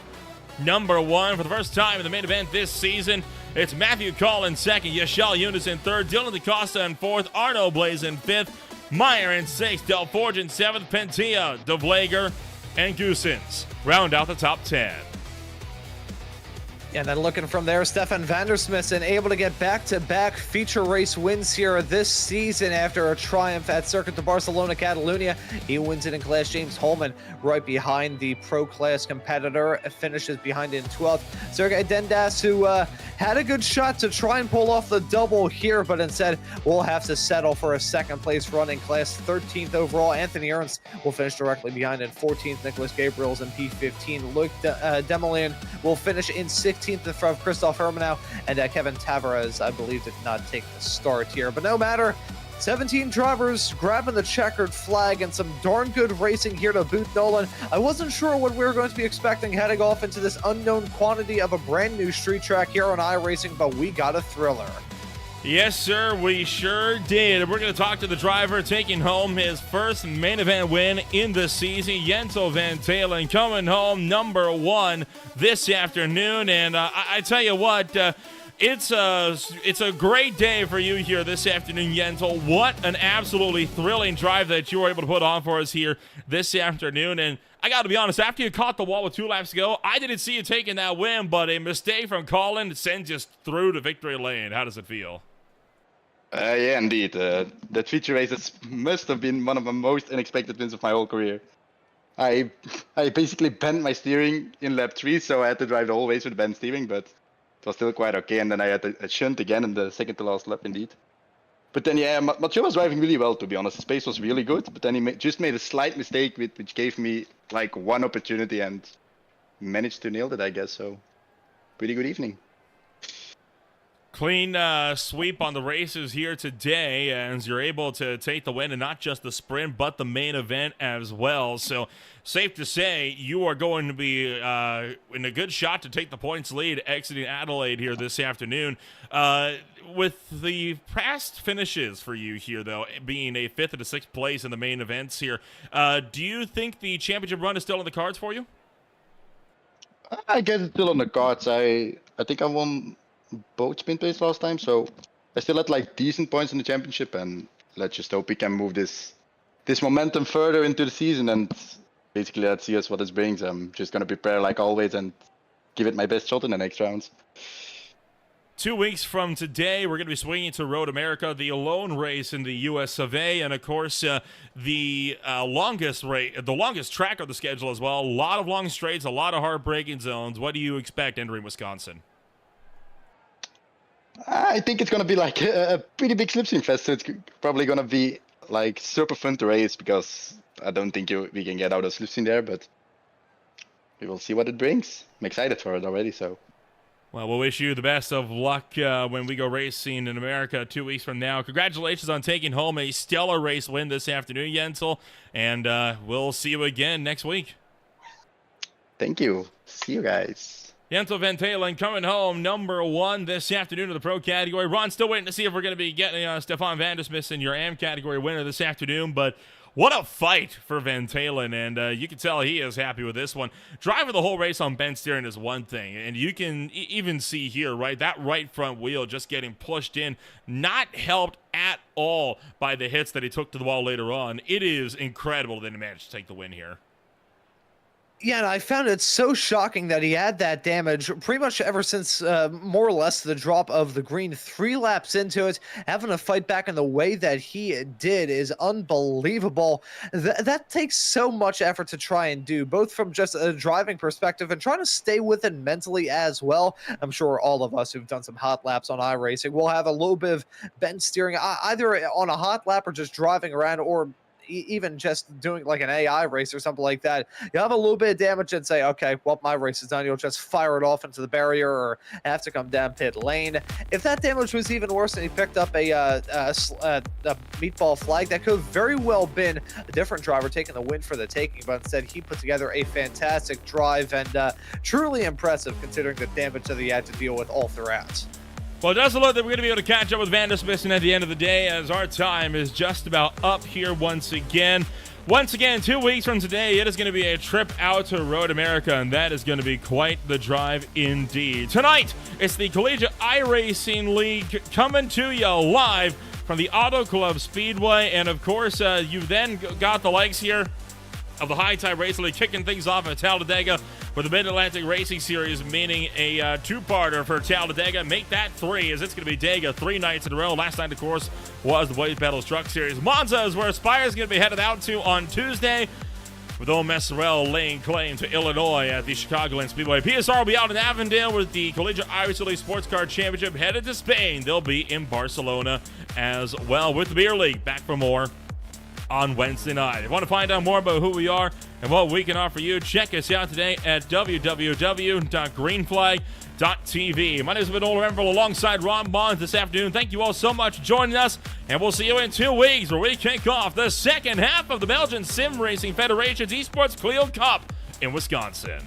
number 1 for the first time in the main event this season. It's Matthew Collin 2nd, Yashel Younes in 3rd, Dylan DaCosta in 4th, Arno Blaze in 5th, Meyer in 6th, Del Forge in 7th, Pentia, De Vleger, and Goosens round out the top 10. And then looking from there, Stefan Vandersmissen able to get back-to-back feature race wins here this season after a triumph at Circuit de Barcelona, Catalunya. He wins it in class. James Holman right behind the pro class competitor, finishes behind in 12th. Sergei Dendas, who had a good shot to try and pull off the double here, but instead will have to settle for a 2nd place run in class. 13th overall. Anthony Ernst will finish directly behind in 14th. Nicholas Gabriels in P15. Luke Demolian will finish in 16th in front of Christoph Herbenau, and Kevin Tavares, I believe, did not take the start here. But no matter, 17 drivers grabbing the checkered flag and some darn good racing here to boot, Nolan. I wasn't sure what we were going to be expecting heading off into this unknown quantity of a brand new street track here on iRacing, but we got a thriller. Yes, sir, we sure did. We're going to talk to the driver taking home his first main event win in the season, Jentel Van Talen, coming home number 1 this afternoon. And I tell you what, it's a great day for you here this afternoon, Jentel. What an absolutely thrilling drive that you were able to put on for us here this afternoon. And I got to be honest, after you caught the wall with 2 laps to go, I didn't see you taking that win, but a mistake from Colin sends you through to victory lane. How does it feel? Yeah, indeed. That feature race must have been one of the most unexpected wins of my whole career. I basically bent my steering in lap 3, so I had to drive the whole race with bent steering, but it was still quite okay. And then I had a shunt again in the second to last lap, indeed. But then, yeah, Mathieu was driving really well, to be honest. His pace was really good, but then he just made a slight mistake, which gave me like one opportunity and managed to nail it, I guess. So, pretty good evening. Clean sweep on the races here today as you're able to take the win, and not just the sprint, but the main event as well. So safe to say you are going to be in a good shot to take the points lead exiting Adelaide here this afternoon. With the past finishes for you here, though, being a 5th and a 6th place in the main events here, do you think the championship run is still in the cards for you? I guess it's still on the cards. I think I won both sprint race last time, so I still had like decent points in the championship, and let's just hope we can move this momentum further into the season, and basically let's see us what this brings. I'm just gonna prepare like always and give it my best shot in the next rounds. 2 weeks from today, we're going to be swinging to Road America, the lone race in the US of A, and of course, the longest track of the schedule as well. A lot of long straights, a lot of heartbreaking zones. What do you expect entering Wisconsin? I think it's going to be like a pretty big slipstream fest, so it's probably going to be like super fun to race, because I don't think we can get out of slipstream there, but we will see what it brings. I'm excited for it already, so. Well, we'll wish you the best of luck when we go racing in America 2 weeks from now. Congratulations on taking home a stellar race win this afternoon, Jentel, and we'll see you again next week. Thank you. See you guys. Jentel Van Talen coming home number 1 this afternoon in the pro category. Ron, still waiting to see if we're going to be getting Stefan van der Smith in your AM category winner this afternoon, but what a fight for Van Talen, and you can tell he is happy with this one. Driving the whole race on bent steering is one thing, and you can even see here, right, that right front wheel just getting pushed in, not helped at all by the hits that he took to the wall later on. It is incredible that he managed to take the win here. Yeah, and I found it so shocking that he had that damage pretty much ever since more or less the drop of the green 3 laps into it. Having to fight back in the way that he did is unbelievable. That takes so much effort to try and do, both from just a driving perspective and trying to stay with it mentally as well. I'm sure all of us who've done some hot laps on iRacing will have a little bit of bent steering, either on a hot lap or just driving around, or even just doing like an AI race or something like that. You'll have a little bit of damage and say, okay, well, my race is done. You'll just fire it off into the barrier or have to come down pit lane. If that damage was even worse and he picked up a meatball flag, that could have very well been a different driver taking the win for the taking, but instead he put together a fantastic drive and truly impressive considering the damage that he had to deal with all throughout. Well, it does look that we're going to be able to catch up with Van der Smith at the end of the day, as our time is just about up here once again. Once again, 2 weeks from today, it is going to be a trip out to Road America, and that is going to be quite the drive indeed. Tonight, it's the Collegiate iRacing League coming to you live from the Auto Club Speedway, and of course, you've then got the likes here of the High Tide Racing League kicking things off at Talladega for the Mid-Atlantic Racing Series, meaning a two-parter for Talladega. Make that 3, as it's going to be Dega 3 nights in a row. Last night, of course, was the Wade Pedals Truck Series. Monza is where Aspire is going to be headed out to on Tuesday, with Owen Messerell laying claim to Illinois at the Chicagoland Speedway. PSR will be out in Avondale with the Collegiate iRacing League Sports Car Championship. Headed to Spain, they'll be in Barcelona as well with the Beer League. Back for more on Wednesday night. If you want to find out more about who we are and what we can offer you, check us out today at www.greenflag.tv. My name is Manolo Renville alongside Ron Bond this afternoon. Thank you all so much for joining us, and we'll see you in 2 weeks where we kick off the second half of the Belgian Sim Racing Federation's Esports Clio Cup in Wisconsin.